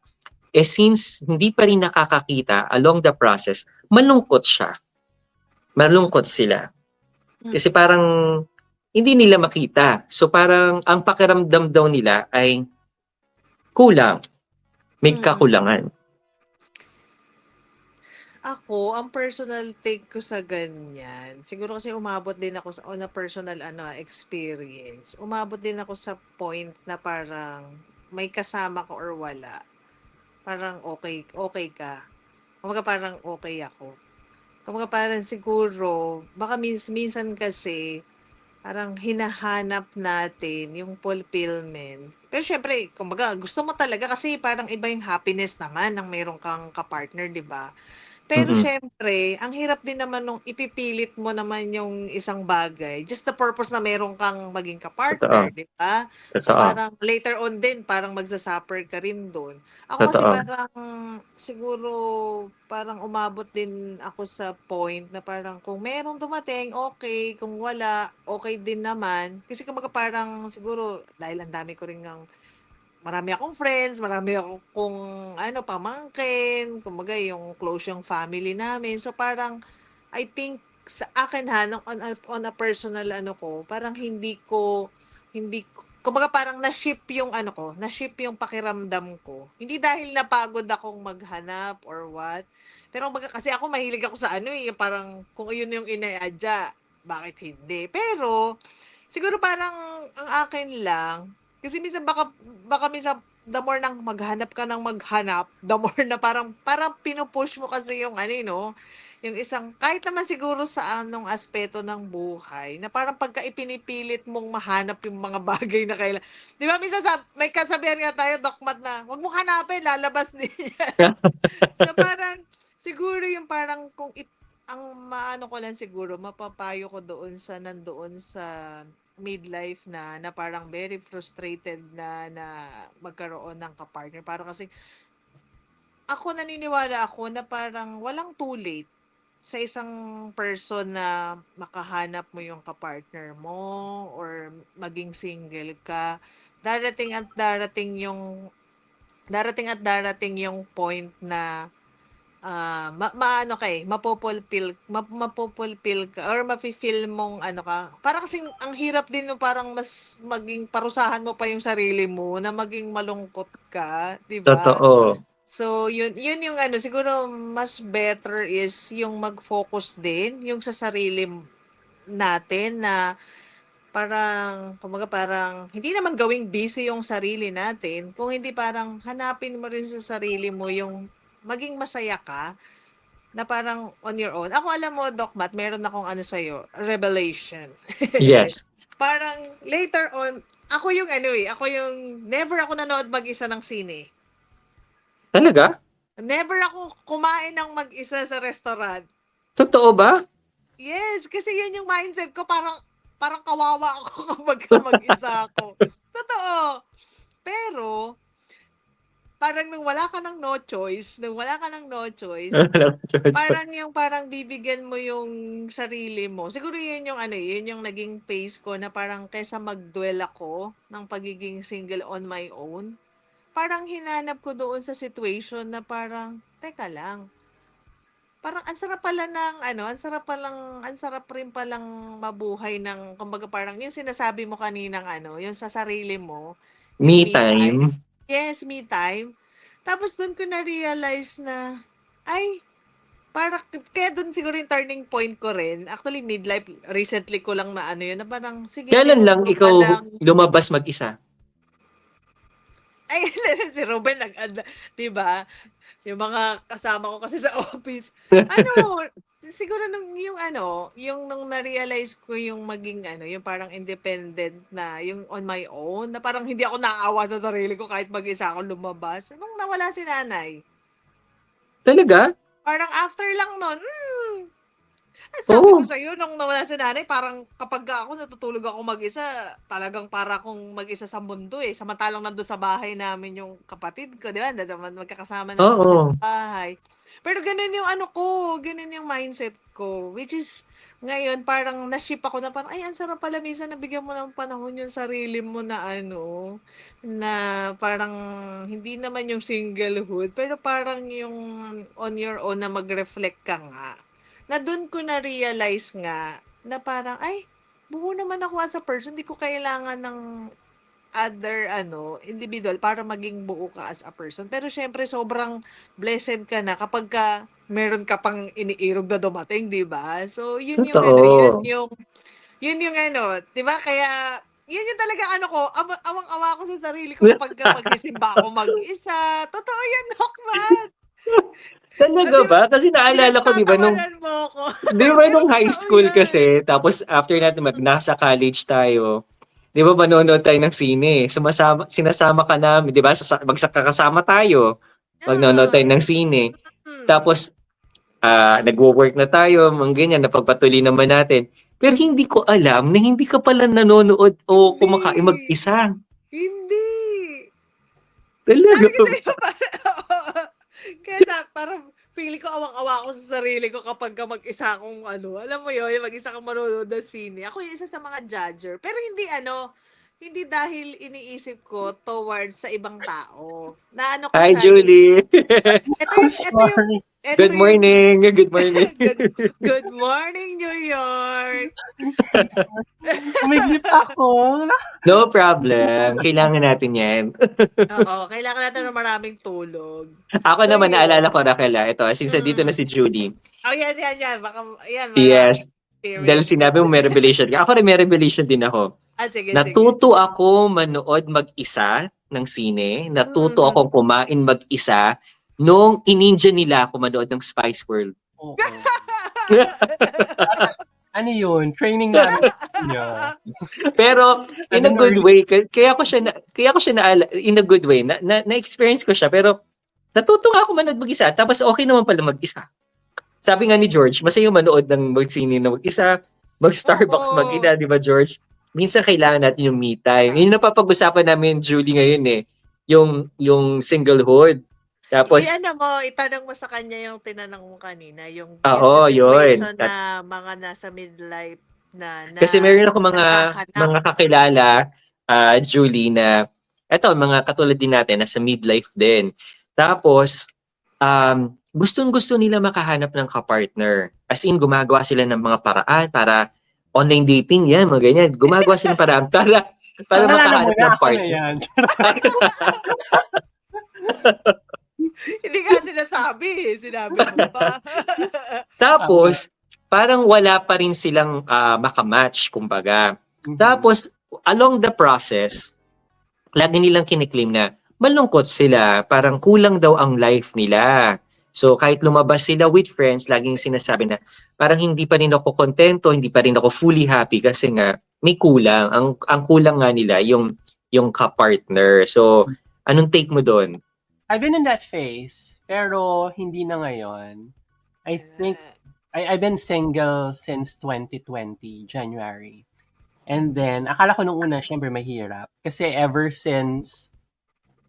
Eh since hindi pa rin nakakakita along the process, malungkot siya. Malungkot sila. Kasi Mm. parang hindi nila makita. So parang ang pakiramdam daw nila ay kulang. May Mm. kakulangan. Ako, ang personal take ko sa ganyan, siguro kasi umabot din ako sa on a personal experience, umabot din ako sa point na parang may kasama ko or wala, parang okay okay ka. Kumbaga parang okay ako. Kumbaga parang siguro baka minsan kasi parang hinahanap natin yung fulfillment. Pero siyempre kumbaga gusto mo talaga kasi parang iba yung happiness naman ng meron kang ka-partner, 'di ba? Pero Mm. siyempre, ang hirap din naman nung ipipilit mo naman yung isang bagay just the purpose na meron kang maging Totoo, ka-partner, 'di ba? So, totoo, parang later on din parang magsa-suffer ka rin dun. Ako kasi totoo. parang siguro parang umabot din ako sa point na parang kung merong dumating, okay kung wala, okay din naman. Kasi kumbaga parang siguro dahil ang dami ko ring ngang marami akong friends, marami akong pamangkin, kumbaga yung close yung family namin. So parang I think sa akin ha, on a personal ko, parang kumbaga parang na-shift yung na-shift yung pakiramdam ko. Hindi dahil napagod akong maghanap or what. Pero kumbaga kasi ako mahilig ako sa yung parang kung yun yung inaadya, bakit hindi? Pero siguro parang ang akin lang, kasi minsan baka minsan the more nang maghanap ka ng maghanap, the more na parang parang pinu-push mo kasi yung yung isang kahit naman siguro sa anong aspeto ng buhay na parang pagka ipinipilit mong mahanap yung mga bagay na 'di ba minsan may kasabihan nga tayo, Dokmat, na, "Wag mong hanapin, lalabas din yan." So, parang siguro yung parang ang maano ko lang siguro, mapapayo ko doon sa nandoon sa midlife na parang very frustrated na magkaroon ng ka-partner. Parang kasi naniniwala ako na parang walang too late sa isang person na makahanap mo yung ka-partner mo or maging single ka. Darating at darating yung point na maano ka mapupulfill ka or mafi-feel mong ka. Para kasing ang hirap din no parang mas maging parusahan mo pa yung sarili mo na maging malungkot ka, 'di ba? Totoo. So, yun yung siguro mas better is yung mag-focus din yung sa sarili natin na parang, kumbaga parang hindi naman gawing busy yung sarili natin, kung hindi parang hanapin mo rin sa sarili mo yung maging masaya ka na parang on your own. Ako alam mo, Doc Matt, meron akong sa'yo, revelation. Yes. Parang later on, ako yung never ako nanood mag-isa ng sine. Talaga? Never ako kumain ng mag-isa sa restaurant. Totoo ba? Yes, kasi yun yung mindset ko, parang parang kawawa ako kapag mag-isa ako. Totoo. Pero parang nung wala ka ng no choice, parang bibigyan mo yung sarili mo. Siguro yun yung yun yung naging pace ko na parang kaysa mag-dwell ako ng pagiging single on my own, parang hinanap ko doon sa situation na parang, teka lang, parang ang sarap pala ng ang sarap rin palang mabuhay ng kumbaga parang yung sinasabi mo kaninang yung sa sarili mo, yung Me me time. time? Yes, me time. Tapos dun ko na-realize na, ay, kaya dun siguro yung turning point ko rin. Actually, midlife, recently ko lang na yun, na parang, sige, Kailan meron lang pa ikaw palang, lumabas mag-isa? ay, si Ruben, 'di ba? Yung mga kasama ko kasi sa office, ano, siguro yung nung na-realize ko yung maging yung parang independent na, yung on my own, na parang hindi ako naaawa sa sarili ko kahit mag-isa ako lumabas, nung nawala si nanay. Talaga? Parang after lang nun, sabi ko Oo. sa'yo nung nawala si nanay parang kapagka ako natutulog ako mag-isa, talagang para akong mag-isa sa mundo, samantalang nandun sa bahay namin yung kapatid ko, 'di ba, magkakasama naman kami sa Oo. bahay. Pero gano'n yung gano'n yung mindset ko, which is ngayon parang na-shift ako na parang, ay ang sarap pala minsan na bigyan mo ng panahon yung sarili mo na na parang hindi naman yung singlehood, pero parang yung on your own na mag-reflect ka nga. Na dun ko na-realize nga na parang, ay, buo naman ako as a person, 'di ko kailangan ng other individual para maging buo ka as a person. Pero syempre sobrang blessed ka na kapagka meron ka pang iniirog na dumating, 'di ba? So yun yung Totoo. yun yung 'di ba? Kaya yun yung talagang ko, awang-awa ako sa sarili ko kapagka magsisimba ako mag-isa. Totoo yan, Nokmat. Talaga 'Di ba? ba? Kasi naalala ko, di ba, Pinagtatawanan mo ako. di ba Pero nung high totoo school yan. kasi, tapos after natin nasa college tayo, di ba manonood tayo ng sine? Sinasama ka namin, di ba? Magsakakasama tayo. Magnonood Yeah. tayo ng sine. Mm. Tapos, nagwo-work na tayo, mga ganyan, napagpatuloy naman natin. Pero hindi ko alam na hindi ka pala nanonood o Hindi. kumakain mag-isa. Hindi. Talaga Sabi ko ba? sa'yo kaya parang feeling ko awang-awa ako sa sarili ko kapagka mag-isa akong alam mo yun, yung mag-isa kang manonood ng sine. Ako yung isa sa mga judger. Pero hindi hindi dahil iniisip ko towards sa ibang tao. Na ko Hi, siya, Julie. I'm sorry. Good ito yung morning. Good morning. good morning, New York. Umidlip ako. No problem. Kailangan natin yan. Oo, kailangan natin ng maraming tulog. Ako So, naman, naalala yun. ko, Raquel, ito, since dito na Mm. si Julie. Oh, yan. Baka, maraming Yes. Dahil experiences. sinabi mo may revelation ka. Ako rin may revelation din ako. Sige. Natuto ako manood mag-isa ng sine. Natuto Mm. akong kumain mag-isa nung ininja nila ako manood ng Spice World. Oo. Ano yun? Training namin niya. Pero in a good way, kaya ko siya in a good way, na-experience ko siya, pero natuto nga ako manood mag-isa, tapos okay naman pala mag-isa. Sabi nga ni George, masaya manood ng magsini na mag-isa, mag-Starbucks Oo. mag-ina, di ba George? Minsan kailangan natin yung me time. Yun yung napapag-usapan namin, Julie, ngayon yung singlehood. Tapos, Itanong mo sa kanya yung tinanong mo kanina, yung oo, yun. situation na mga nasa midlife na Kasi meron ako naghahanap. mga kakilala, Julie, na eto, mga katulad din natin, nasa midlife din. Tapos, gustong-gusto nila makahanap ng kapartner. As in, gumagawa sila ng mga paraan para online dating, yan, mga ganyan. Gumagawa sila ng paraan para makahanap ng Ako na partner. yan. Hindi ka sinasabi. Sinabi mo pa. Tapos, parang wala pa rin silang makamatch, kumbaga. Tapos, along the process, lagi nilang kiniklaim na malungkot sila, parang kulang daw ang life nila. So, kahit lumabas sila with friends, laging sinasabi na parang hindi pa rin ako kontento, hindi pa rin ako fully happy kasi nga may kulang. Ang kulang nga nila yung ka-partner. So, anong take mo doon? I've been in that phase, pero hindi na ngayon. I think I've been single since 2020, January. And then, akala ko nung una, syempre, mahirap. Kasi ever since,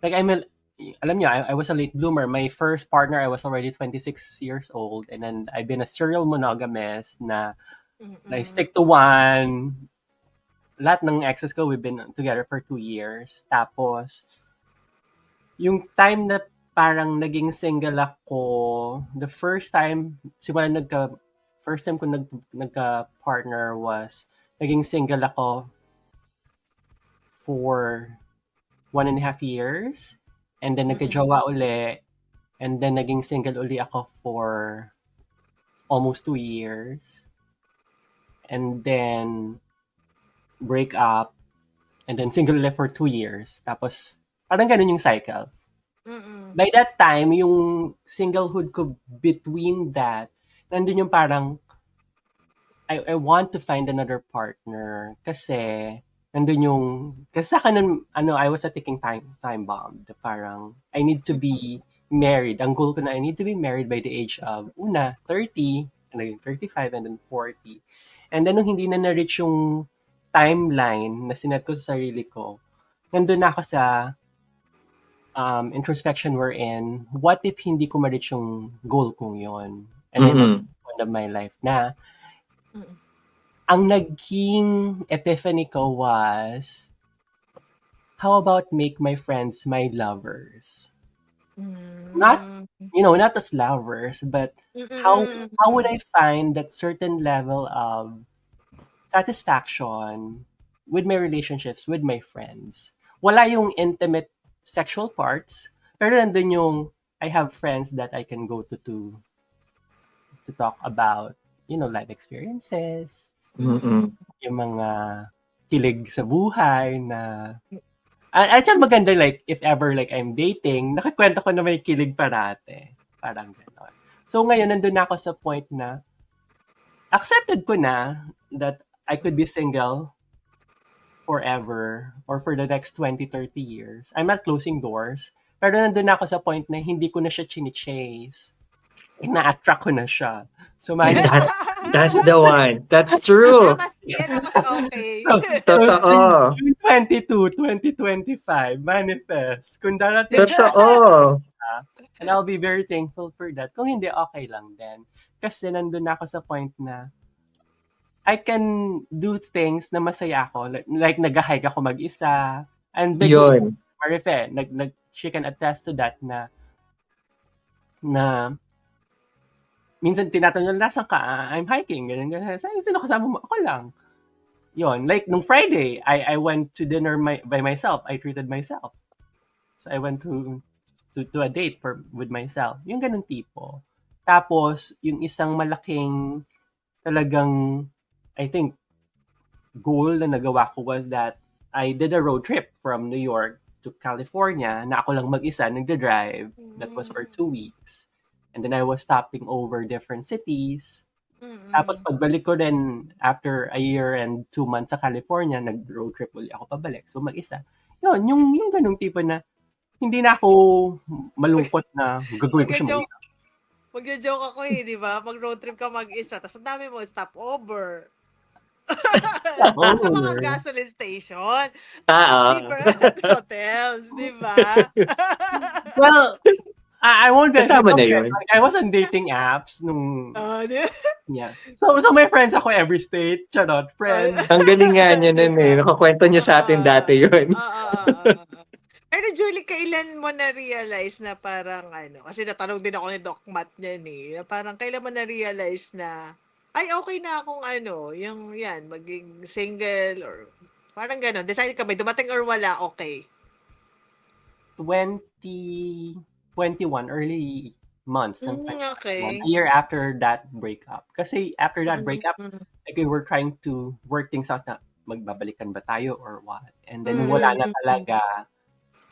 like, alam niyo, I was a late bloomer. My first partner, I was already 26 years old. And then, I've been a serial monogamist na I stick to one. Lahat ng exes ko, we've been together for 2 years. Tapos, yung time na parang naging single ako, the first time ko nagka-partner was, naging single ako for 1.5 years. And then nagka-jowa uli. And then naging single uli ako for almost 2 years. And then break up. And then single ulit for 2 years. Tapos, parang ganun yung cycle. By that time, yung singlehood ko between that, nandun yung parang, I want to find another partner kasi nandun yung, kasi sa akin, I was a ticking time bomb. Parang, I need to be married. Ang goal ko na, I need to be married by the age of, 30, and then 35, and then 40. And then, nung hindi na na-reach yung timeline na sinet ko sa sarili ko, nandun na ako sa introspection we're in, what if hindi ko ma-reach yung goal kong yon? And I'm at the point of my life na ang naging epiphany ko was, how about make my friends my lovers? Not as lovers, but how would I find that certain level of satisfaction with my relationships with my friends wala yung intimate sexual parts, pero nandun yung I have friends that I can go to talk about, life experiences, Mm-mm. yung mga kilig sa buhay na at yung maganda, like, if ever, like, I'm dating, nakakwento ko na may kilig parate. Parang gano'n. So, ngayon, nandun na ako sa point na accepted ko na that I could be single forever or for the next 20, 30 years. I'm not closing doors. Pero nandun na ako sa point na hindi ko na siya chine-chase. Na-attract ko na siya. So, my That's the one. That's true. Yan ang mas okay. Totoo. June 22, 2025, manifest. Kung darating Totoo. and I'll be very thankful for that. Kung hindi, okay lang din. Kasi nandun na ako sa point na I can do things na masaya ako. Like nag-hike ako mag-isa. And Yun. Marife, she can attest to that na minsan tinatanong, nasan ka? I'm hiking. Ganyan. Sino kasama mo? Ako lang. Yon, like nung Friday, I went to dinner by myself. I treated myself. So I went to a date with myself. Yung ganun tipo. Tapos yung isang malaking talagang I think goal na nagawa ko was that I did a road trip from New York to California na ako lang mag-isa nagda-drive. That was for 2 weeks. And then I was stopping over different cities. Tapos pagbalik ko rin after a year and 2 months sa California, nag-road trip ulit ako pabalik. So mag-isa. Yun, yung ganung tipo na hindi na ako malungkot na gagawin ko siya mag-isa. Magjo-joke ako di ba? Mag-road trip ka mag-isa, tapos ang dami mo stopover. Sa mga gasoline station. Different hotels, di ba? Well, I won't be Kasama na yun. I was on dating apps nung yeah. So may friends ako every state. Charot, friends. Ang galing nga niya nun eh. Nakakwento niya sa atin dati yun. Pero Julie, kailan mo na-realize na parang kasi natanong din ako ni Doc Matt niyan na parang kailan mo na-realize na ay okay na akong yung yan, maging single or parang gano'n. Decide ka ba, dumating or wala, okay? 2021, early months ng okay. a year after that breakup. Kasi after that breakup, like we were trying to work things out na magbabalikan ba tayo or what. And then wala na talaga.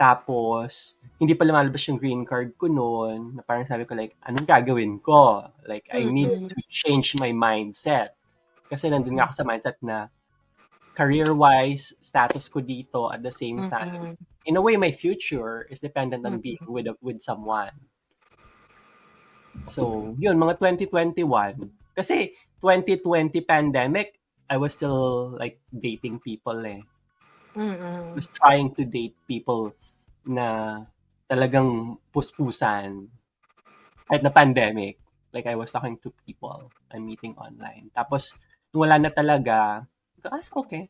Tapos, hindi pa lumalabas yung green card ko noon. Na parang sabi ko like, anong gagawin ko? Like, I need to change my mindset. Kasi nandun nga ako sa mindset na career-wise, status ko dito at the same time. In a way, my future is dependent on being with someone. So, yun, mga 2021. Kasi 2020 pandemic, I was still like dating people I was trying to date people na talagang puspusan. Kahit na pandemic, like I was talking to people I'm meeting online. Tapos, wala na talaga, okay.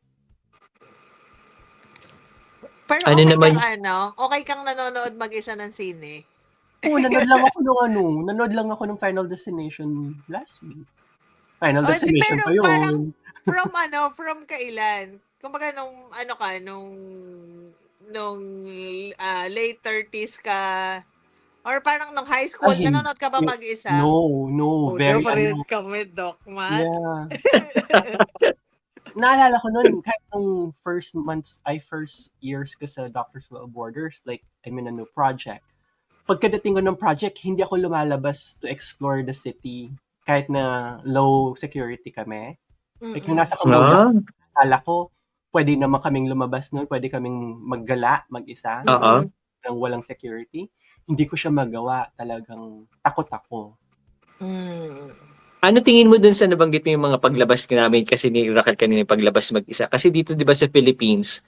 Pero Ano okay naman- kang okay kang nanonood mag-isa ng sine? Oo, nanood lang ako ng Final Destination last week. Final Oh, Destination pero pa yun. parang from kailan? Kumbaga nung late 30s ka or parang nung high school, Ay, nanonood ka ba mag-isa? No, very parehas kami, Doc Matt. Yeah. Naalala ko nun, kahit nung first years ko sa Doctors Without Borders, like, I'm in a new project. Pagkadating ko ng project, hindi ako lumalabas to explore the city. Kahit na low security kami. Like, yung nasa Cambodia, akala ko, pwede naman kaming lumabas nun, pwede kaming maggala, mag-isa, ng walang security. Hindi ko siya magawa. Talagang takot ako. Ano tingin mo dun sa nabanggit mo yung mga paglabas namin kasi ni Raquel kanina yung paglabas mag-isa? Kasi dito 'di ba sa Philippines,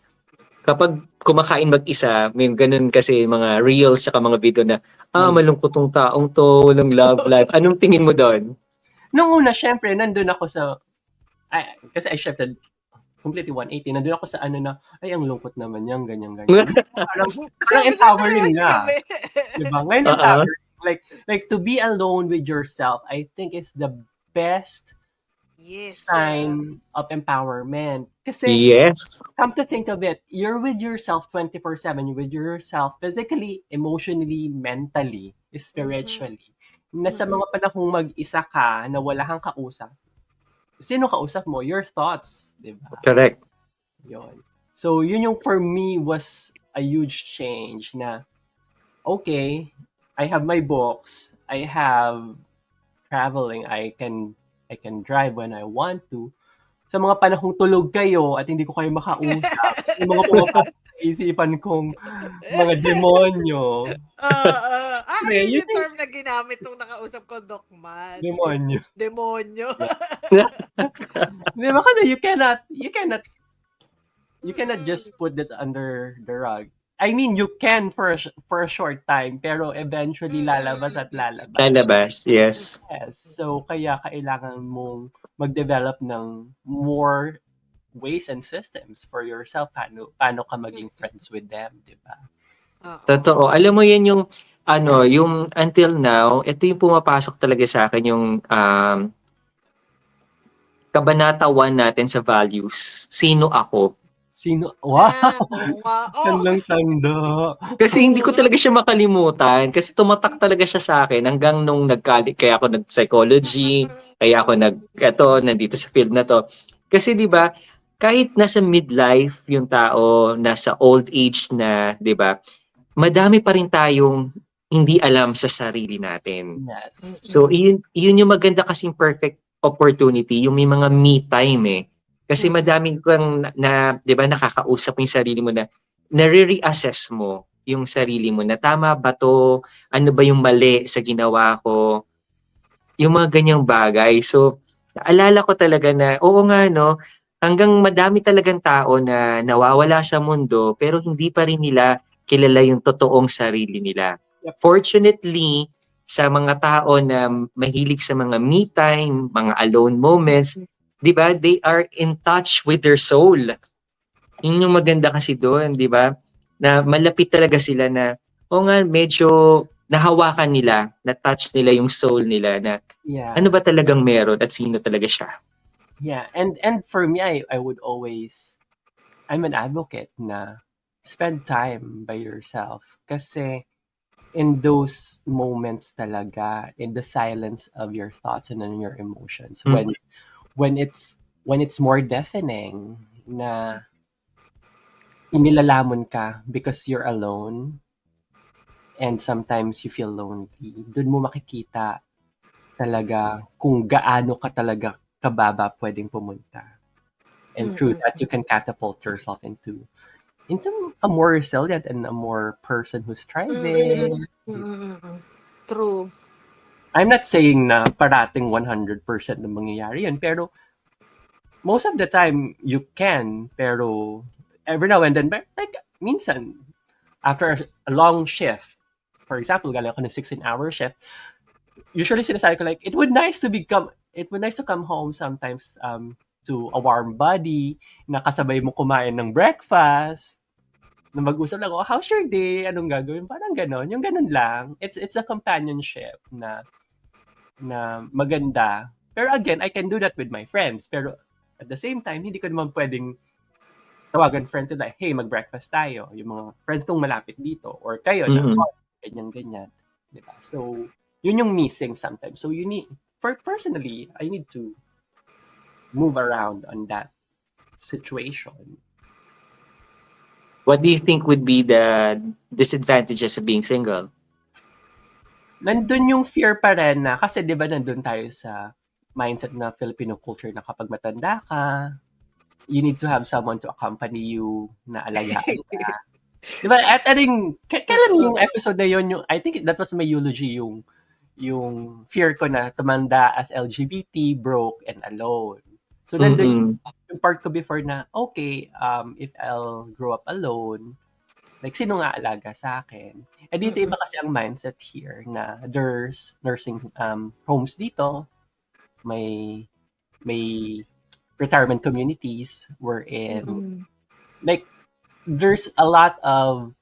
kapag kumakain mag-isa, may ganun kasi mga reels tsaka mga video na malungkot tong taong to, walang love life. Anong tingin mo doon? Nung una, syempre, nandun ako sa kasi I shifted completely 180. Nandun ako sa na, ay, ang lungkot naman yan, ganyan. Parang empowering na. Diba? Ngayon empowering. Like to be alone with yourself, I think is the best sign of empowerment. Kasi, Yes. come to think of it, you're with yourself 24/7. You're with yourself physically, emotionally, mentally, spiritually. Na sa mga panahong mag-isa ka, na wala kang kausap, sino kausap mo? Your thoughts, di ba? Correct. Yun. So, yun yung for me was a huge change na, okay, I have my books, I have traveling, I can drive when I want to. Sa mga panahong tulog kayo at hindi ko kayo makausap, yung mga pumapasok sa isipan kong mga demonyo. Oo. Pre, Ayun yun yung yung term na ginamit nung nakausap ko, Doc Matt. demonyo. Demonyo. Di ba kasi you cannot just put that under the rug. I mean, you can for a short time, pero eventually lalabas at lalabas. Lalabas, yes. Yes. So, kaya kailangan mong mag-develop ng more ways and systems for yourself. Paano ka maging friends with them, di ba? Oo. Totoo. Alam mo yan yung yung until now, ito yung pumapasok talaga sa akin yung kabanata 1 natin sa values. Sino ako? Sino? Wow! Oo nga. Oh. Tandang tanda. Kasi hindi ko talaga siya makalimutan kasi tumatak talaga siya sa akin hanggang nung kaya ako nag-psychology, kaya ako nandito sa field na to. Kasi 'di ba, kahit nasa midlife yung tao, nasa old age na, 'di ba? Madami pa rin tayong hindi alam sa sarili natin. Yes. So yun yung maganda kasing perfect opportunity, yung may mga me time eh. Kasi madaming kang 'di ba, nakakausap mo yung sarili mo na nare-reassess mo yung sarili mo na tama ba to? Ano ba yung mali sa ginawa ko? Yung mga ganyang bagay. So, naalala ko talaga na, oo nga no, hanggang madami talagang tao na nawawala sa mundo pero hindi pa rin nila kilala yung totoong sarili nila. Yep. Fortunately, sa mga tao na mahilig sa mga me time, mga alone moments, 'di ba? They are in touch with their soul. Yun yung maganda kasi doon, 'di ba? Na malapit talaga sila na nga medyo nahawakan nila, na-touch nila yung soul nila na Yeah. ano ba talagang meron at sino talaga siya. Yeah. And for me, I would always, I'm an advocate na spend time by yourself. Kasi in those moments talaga, in the silence of your thoughts and in your emotions, when it's more deafening na inilalamon ka because you're alone and sometimes you feel lonely, doon mo makikita talaga kung gaano ka talaga kababa pwedeng pumunta. And through that, you can catapult yourself into a more resilient and a more person who's thriving. True. I'm not saying na parating 100% na mangyayari yun, pero most of the time, you can, pero every now and then, like, minsan, after a long shift, for example, galing ako ng 16-hour shift, usually sinasabi ko like, it would nice to come home sometimes to a warm body, nakasabay mo kumain ng breakfast, na mag-usap lang, oh, how's your day? Anong gagawin? Parang ganon. Yung ganon lang. It's a companionship na maganda. Pero again, I can do that with my friends. Pero at the same time, hindi ko naman pwedeng tawagan friends ko like, hey, mag-breakfast tayo. Yung mga friends kong malapit dito. Or kayo na, ganyan-ganyan. Diba? So, yun yung missing sometimes. So, personally, I need to move around on that situation. What do you think would be the disadvantages of being single? Nandun yung fear pa rin na, kasi di ba nandun tayo sa mindset na Filipino culture na kapag matanda ka, you need to have someone to accompany you na alagaan ka. Di ba? At I think, kailan yung episode na yun, I think that was my eulogy, yung fear ko na tumanda as LGBT, broke, and alone. So, nandun yung part ko before na, okay, if I'll grow up alone, like, sino nga alaga sa akin? Eh, dito iba kasi ang mindset here na there's nursing homes dito, may retirement communities wherein, like, there's a lot of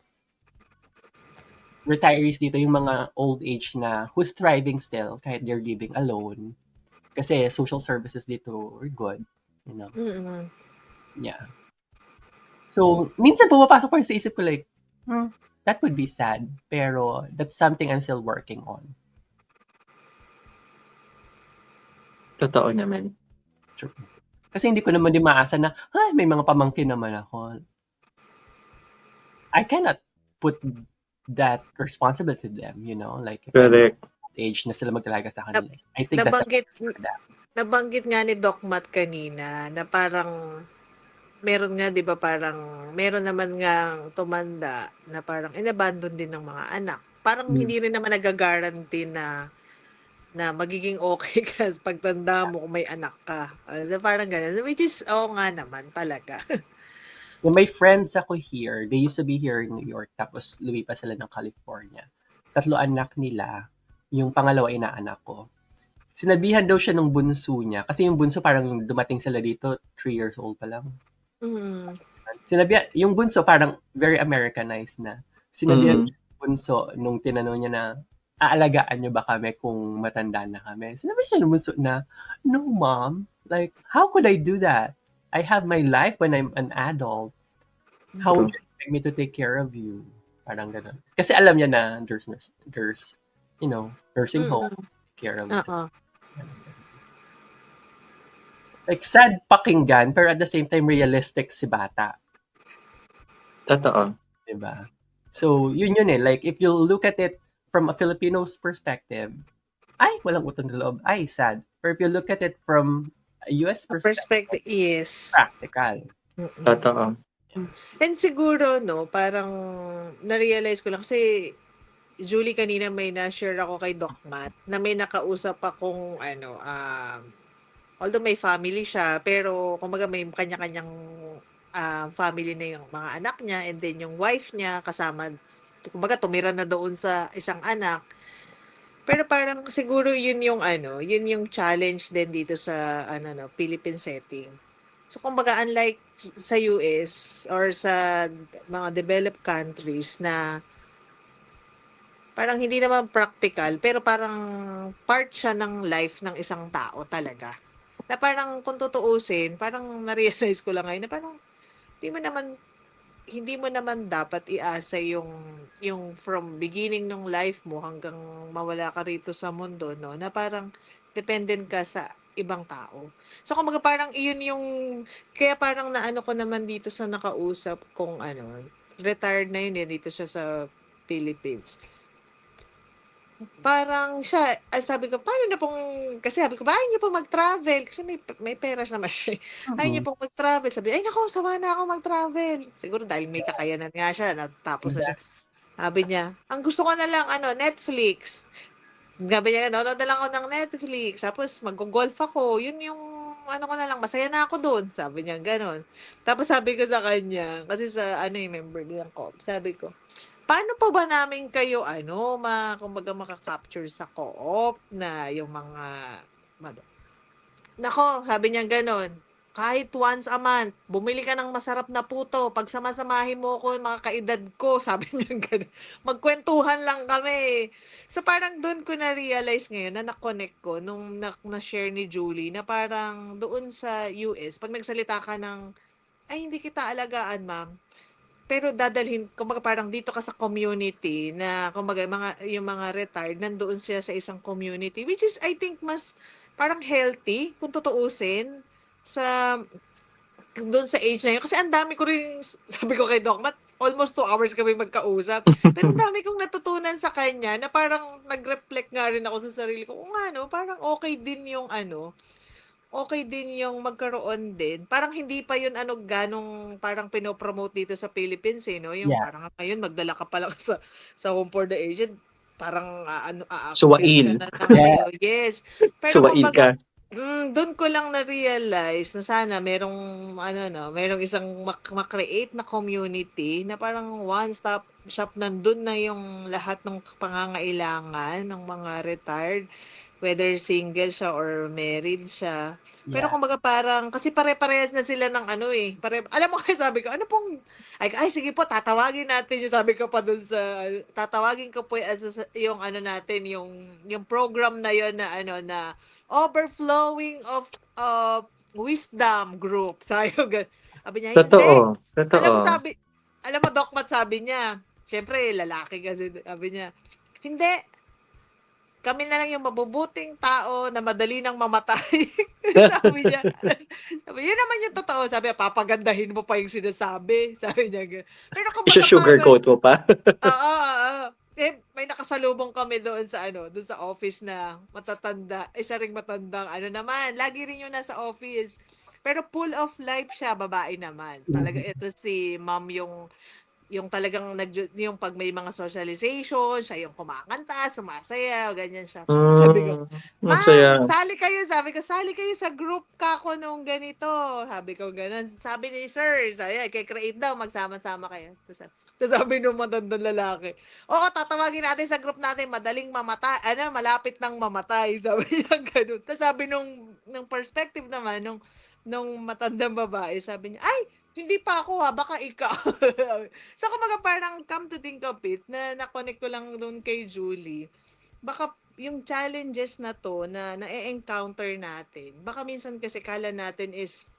retirees dito, yung mga old age na who's thriving still kahit they're living alone. Kasi social services dito are good, you know. Yeah. So, minsan pumapasok pa rin sa isip ko like, that would be sad. Pero that's something I'm still working on. Totoo naman. True. Kasi hindi ko naman din maasa na, may mga pamangkin naman ako. I cannot put that responsibility to them, you know? Like, if I'm Correct. age na sila magtalaga sa kanila. I think that's Nabanggit nga ni Doc Matt kanina na parang meron nga 'di ba parang meron naman ngang tumanda na parang inabandon din ng mga anak. Parang hindi rin naman nagaguarantee na magiging okay ka pagtanda mo kung may anak ka. So parang gano'n. Which is, oo nga naman talaga. May friends ako here. They used to be here in New York. Tapos lumipas sila ng California. 3 anak nila. Yung pangalawa inaanak ko. Sinabihan daw siya nung bunso niya. Kasi yung bunso parang dumating sila dito, 3 years old pa lang. Mm. Yung bunso parang very Americanized na. Sinabihan siya ng bunso nung tinanong niya na, aalagaan niyo ba kami kung matanda na kami? Sinabi siya ng bunso na, no mom, like, how could I do that? I have my life when I'm an adult. How would you expect me to take care of you? Parang gano'n. Kasi alam niya na there's nursing homes to take care of you. Oo. Like, sad pakinggan, pero at the same time, realistic si bata. Totoo. Diba? So, yun eh. Like, if you look at it from a Filipino's perspective, ay, walang utang na loob. Ay, sad. But if you look at it from a US perspective, Yes. practical. Totoo. And siguro, no, parang na-realize ko lang kasi Julie, kanina may na-share ako kay Doc Matt na may nakausap akong although may family siya, pero kumbaga may kanya-kanyang family na yung mga anak niya and then yung wife niya kasama, kumbaga tumira na doon sa isang anak. Pero parang siguro yun yung challenge din dito sa Philippine setting. So kumbaga unlike sa US or sa mga developed countries na parang hindi naman practical, pero parang part siya ng life ng isang tao talaga. Na parang kung tutuusin, parang na-realize ko lang ngayon na parang hindi mo naman dapat iasa yung from beginning ng life mo hanggang mawala ka rito sa mundo, no? Na parang dependent ka sa ibang tao. So kumbaga parang iyon yung kaya parang naano ko naman dito sa nakausap kong retired na yun dito siya sa Philippines. Parang siya, sabi ko, paano na pong, kasi sabi ko, ba, ayaw niyo pong mag-travel? Kasi may pera naman siya. Ayaw niyo pong mag-travel. Sabi, ay nako, sama na ako mag-travel. Siguro dahil may kakayanan nga siya, tapos na siya. Sabi niya, ang gusto ko na lang, Netflix. Sabi niya, nanonood na lang ako ng Netflix. Tapos mag-golf ako. Yun yung, ko na lang, masaya na ako doon. Sabi niya, ganon. Tapos sabi ko sa kanya, kasi sa, yung member nilang ko, sabi ko, paano pa ba namin kayo kumbaga maka-capture sa co-op na yung mga nako, sabi niya gano'n, kahit once a month, bumili ka ng masarap na puto, pagsama-samahin mo ko yung mga kaedad ko, sabi niya gano'n. Magkwentuhan lang kami. So parang doon ko na-realize ngayon na na-connect ko nung na-share ni Julie na parang doon sa US, pag nagsalita ka ng, ay hindi kita alagaan ma'am, pero dadalhin kumbaga parang dito ka sa community na kumbaga yung mga retired nandoon siya sa isang community which is I think mas parang healthy kung tutuusin sa doon sa age na yun. Kasi ang dami ko rin, sabi ko kay Doc Matt, almost 2 hours kami magkausap. Pero ang dami kong natutunan sa kanya na parang nag-reflect nga rin ako sa sarili ko. Kung parang okay din yung okay din yung magkaroon din. Parang hindi pa yun ganong parang pinopromote dito sa Philippines no? Yung parang ngayon magdala ka pa lang sa Home for the Aged, parang Suwail. na kayo. Yes. Pero Suwail kumbaga, ka. doon ko lang na-realize na sana merong isang ma-create na community na parang one-stop shop nandun na yung lahat ng pangangailangan ng mga retired, whether single siya or married siya. Pero kumbaga parang, kasi pare-parehas na sila ng alam mo kaya sabi ko, ay sige po, tatawagin natin yung sabi ko pa dun sa, tatawagin ko po yung natin, yung program na yon na na overflowing of wisdom group. Sayo, Sabi niya, hindi. Totoo. Alam mo Totoo. alam mo, Doc Matt, sabi niya, syempre, lalaki kasi, sabi niya, hindi, kami na lang yung mabubuting tao na madali nang mamatay. Sabi niya. Yun naman yung totoo. Sabi niya, papagandahin mo pa yung sinasabi. Sabi niya, pero kumbaga parang, Sugarcoat mo pa. oo, oo. May nakasalubong kami doon sa doon sa office na matatanda, isa ring matandang naman, lagi rin yung nasa office. Pero full of life siya, babae naman. Talaga ito si ma'am yung talagang yung pag may mga socialization, siya yung kumakanta, sumasayaw, ganyan siya. Sabi ko, Masaya. "Ma'am, sali kayo." Sabi ko, "Sali kayo sa group kako nung ganito." Sabi ko gano'n. Sabi ni sir, i-create daw, magsama-sama kayo. Tapos sabi nung matandang lalaki, "Oo, tatawagin natin sa group natin, madaling mamatay, malapit nang mamatay." Sabi niya gano'n. Tapos sabi nung perspective naman nung matandang babae, sabi niya, "Ay, hindi pa ako baka ikaw." So, kumbaga parang come to think of it, na-connect ko lang doon kay Julie, baka yung challenges na 'to na na-e-encounter natin, baka minsan kasi akala natin is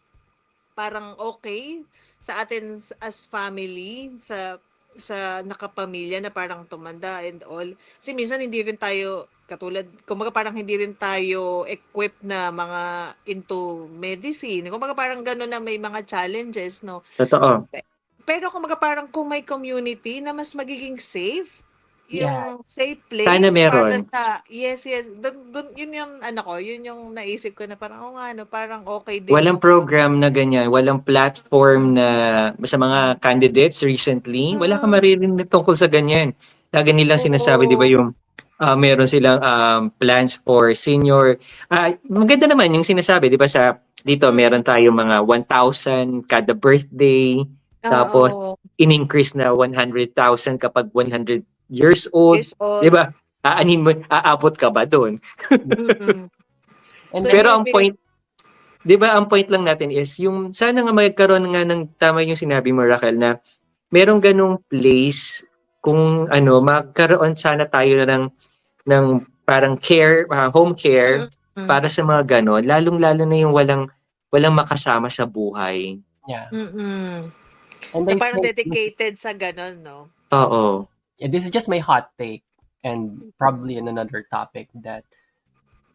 parang okay sa atin as family, sa nakapamilya na parang tumanda and all. Kasi minsan hindi rin tayo katulad, kumbaga parang hindi rin tayo equipped na mga into medicine. Kumbaga parang gano'n na may mga challenges, 'no? Totoo. Pero kumbaga parang kung may community na mas magiging safe, Yeah. yung safe Sana place para meron. sa yes, dun yun yung yun yung naisip ko na parang, oo nga 'no, parang okey din Walang yung program na ganyan, walang platform na sa mga candidates recently, wala kang mm, maririnig tungkol sa ganyan. Lagi nilang sinasabi, 'di ba, oo, yung meron silang plans for senior. Maganda naman yung sinasabi, 'di ba, sa dito meron mm, tayong mga 1,000 kada birthday, tapos oo, in-increase na 100,000 kapag 100 years old, years 'di old, ba? Aabot ka ba doon? mm. And So then, Pero yun ang din, point 'di ba, ang point lang natin is yung sana nga magkaroon nga ng tama yung sinabi mo, Raquel, na merong ganong place kung magkaroon sana tayo ng parang care, home care mm, para sa mga gano'n, lalong-lalo na yung walang walang makasama sa buhay. yeah. mm. And Na I parang think this is, dedicated sa gano'n, 'no? Oo, yeah, this is just my hot take, and probably in another topic, that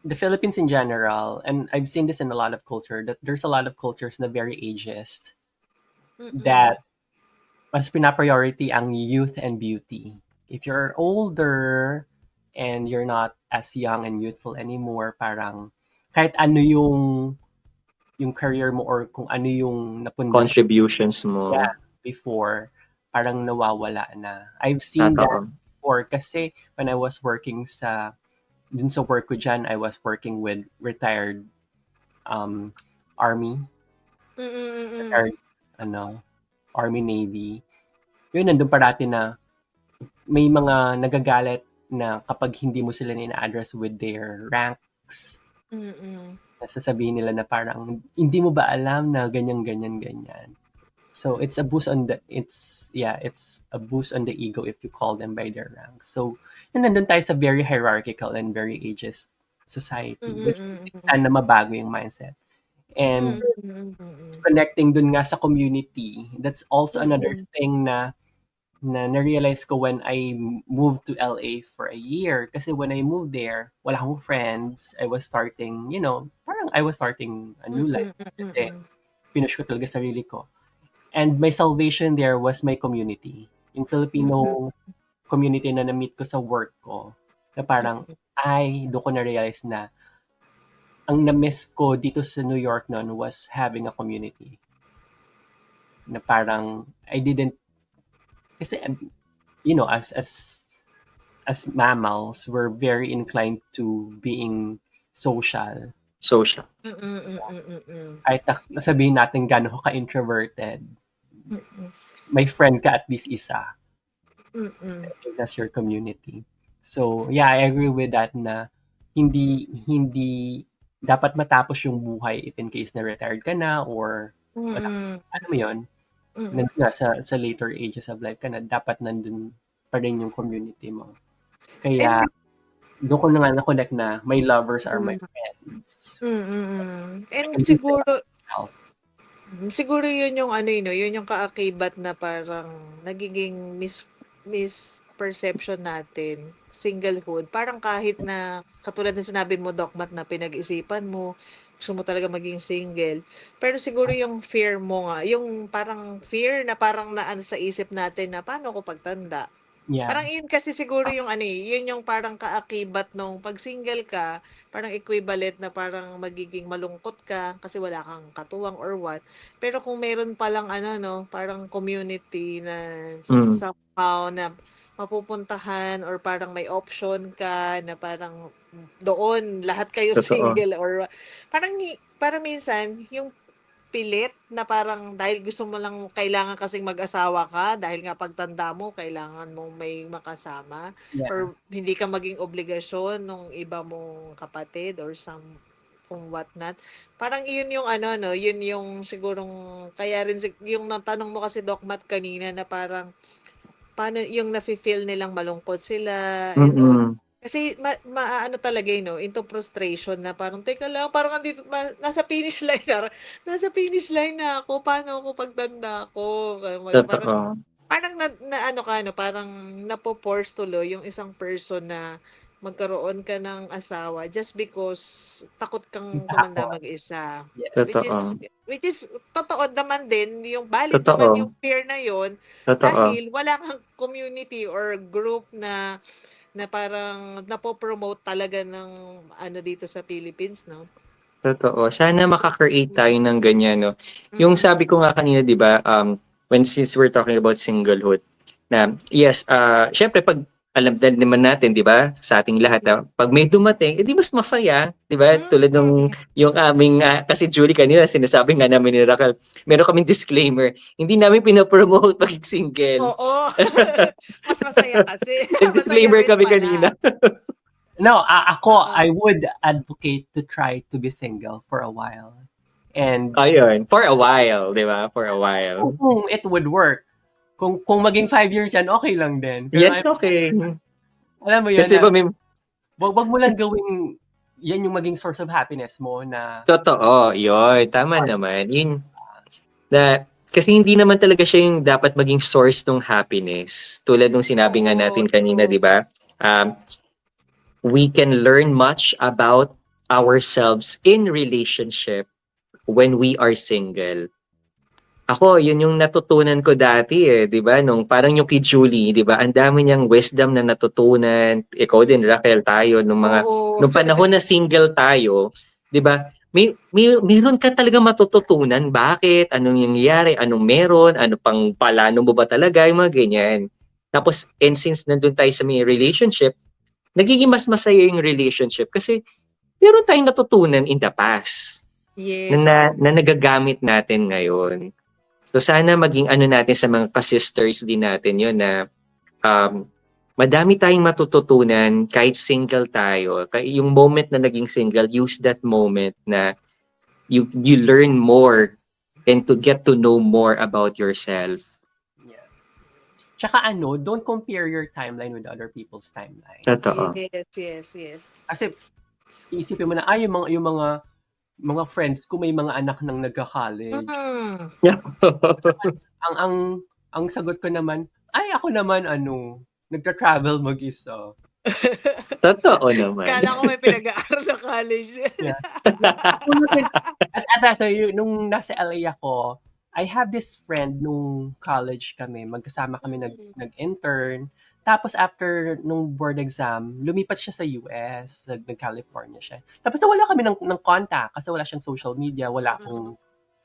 the Philippines in general, and I've seen this in a lot of culture, that there's a lot of cultures na very ageist, Mm, that mas pina-priority ang youth and beauty. If you're older and you're not as young and youthful anymore, parang kahit ano yung career mo or kung ano yung napundasyon contributions mo, before, parang nawawala na. I've seen that totoo. before kasi when I was working dun sa work ko dyan, I was working with retired um, army, mm. retired ano, army navy. Yun, nandun parati na may mga nagagalit na kapag hindi mo sila ina-address with their ranks, Mm, sasabihin nila na parang, hindi mo ba alam na ganyan, ganyan, ganyan. So it's a boost on it's a boost on the ego if you call them by their rank. So yun, nandun tayo sa very hierarchical and very ageist society, which mm. sana mabago yung mindset. And connecting dun nga sa community, that's also another Mm, thing na na-realize ko when I moved to LA for a year. Kasi when I moved there, wala akong friends. I was starting, parang I was starting a new life. Kasi pinush ko talaga sarili ko. And my salvation there was my community. Yung Filipino community na na-meet ko sa work ko, na parang, doon ko na-realize na ang na-miss ko dito sa New York noon was having a community. Na parang, I didn't, kasi, as mammals, we're very inclined to being social. Social. Kahit na sabihin natin gano'n ka introverted, may friend ka at least isa. That's your community. So, yeah, I agree with that na hindi dapat matapos yung buhay if in case na retired ka na or wala, ano mo yun, nandun na sa later ages of life ka na, dapat nandun pa rin yung community mo. Kaya, and doon ko na nga na-connect na my lovers are my friends. I and can be siguro myself. Siguro yun yung ano, yun yung kaakibat na parang nagiging misperception natin, singlehood. Parang kahit na katulad ng sinabi mo, Dokmat, na pinag-isipan mo, gusto mo talaga maging single. Pero siguro yung fear mo nga, yung parang fear na parang naano sa isip natin na paano ko pagtanda. Yeah. Parang yun kasi siguro yung ano, yun yung parang kaakibat nung 'pag single ka, parang equivalent na parang magiging malungkot ka kasi wala kang katuwang or what. Pero kung meron palang ano 'no, parang community na Mm, somehow na mapupuntahan or parang may option ka na parang doon lahat kayo totoo. single or parang minsan yung pilit na parang dahil gusto mo lang kailangan kasing mag-asawa ka dahil nga pagtanda mo kailangan mong may makasama Yeah. or hindi ka maging obligasyon nung iba mong kapatid or kung what not. Parang iyon yung ano 'no, yun yung sigurong kaya rin yung natanong mo kasi Dokmat kanina na parang paano yung nafi-feel nilang malungkot sila and all. Mm, Kasi maaano talaga, eh, 'no, into frustration na parang, "Teka lang, parang andito nasa finish line na ako, paano ako pagtanda ko?" Parang totoo. parang naano ka 'no, parang napo-force tuloy yung isang person na magkaroon ka ng asawa just because takot kang tumanda Takot. mag-isa. Which is Totoo. which is totoo naman din, yung valid naman yung Totoo. fear na yun Totoo. dahil wala kang community or group na na parang napo-promote talaga ng ano dito sa Philippines 'no? Totoo. Sana maka-create tayo Mm, ng ganyan 'no. Yung mm, sabi ko nga kanina 'di ba, since we're talking about singlehood, na yes, siyempre 'pag alam din naman natin 'di ba, sa ating lahat na 'pag may dumating, eh, di mas masaya 'di ba? Tulad nung mm. yung aming, kasi Julie kanina sinasabi nga namin ni Raquel, meron kaming disclaimer, hindi namin pino-promote maging single. Oo. Mas masaya kasi. Masaya Nag-disclaimer rin kami pala. kanina. No, ako, Oo. I would advocate to try to be single for a while. And Ayun, for a while 'di ba, for a while. kung it would work, kung maging 5 years yan, okay lang din. Pero Yes, okay. alam mo yun Kasi na, 'di ba may wag mo lang gawing yan yung maging source of happiness mo na, totoo, yun, tama naman. Yun na kasi hindi naman talaga siya yung dapat maging source ng happiness. Tulad nung sinabi nga Oo, natin kanina, true. 'di ba? We can learn much about ourselves in relationship when we are single. Ako, yun yung natutunan ko dati eh, 'di ba? Nung parang yung kay Julie, 'di ba? Ang dami niyang wisdom na natutunan. Ikaw din, Raquel, tayo Oo. nung panahon na single tayo, 'di ba? Meron ka talaga matututunan. Bakit? Anong nangyayari? Anong meron? Ano pang plano mo ba talaga? Yung mga ganyan. Tapos, and since nandun tayo sa may relationship, nagiging mas masaya yung relationship kasi meron tayong natutunan in the past Yes, true. na nagagamit natin ngayon. So sana maging ano natin sa mga ka-sisters din natin yun na um, madami tayong matututunan kahit single tayo. Yung moment na naging single, use that moment na you learn more and to get to know more about yourself. yeah. Tsaka ano, don't compare your timeline with other people's timeline. Totoo. Yes, yes, yes. Kasi iisipin mo na, yung mga friends ko may mga anak nang nagka-college. Mm. Ang ang sagot ko naman, ay ako naman ano, nagtra-travel mag-isa. Totoo naman. Akala ko may pinag-aaral na college. Yeah. Ako naman, at that time, nung nasa LA ako, I have this friend nung college kami, magkasama kami nag-intern. Tapos after nung board exam, lumipat siya sa US, nag-California siya. Tapos nawala kami ng contact kasi wala siyang social media, wala akong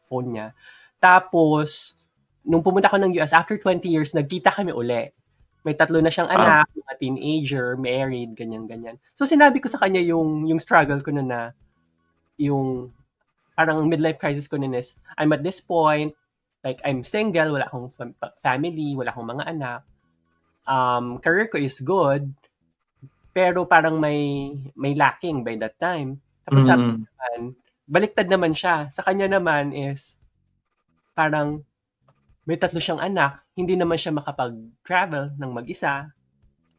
phone niya. Tapos, nung pumunta ako ng US, after 20 years, nagkita kami uli. May 3 na siyang Ah, anak, mga teenager, married, ganyan-ganyan. So, sinabi ko sa kanya yung struggle ko na yung parang midlife crisis ko nun is, I'm at this point, like, I'm single, wala akong family, wala akong mga anak. Career ko is good, pero parang may lacking by that time. Tapos sabi mm, naman, baliktad naman siya. Sa kanya naman is, parang may 3 siyang anak, hindi naman siya makapag-travel ng mag-isa.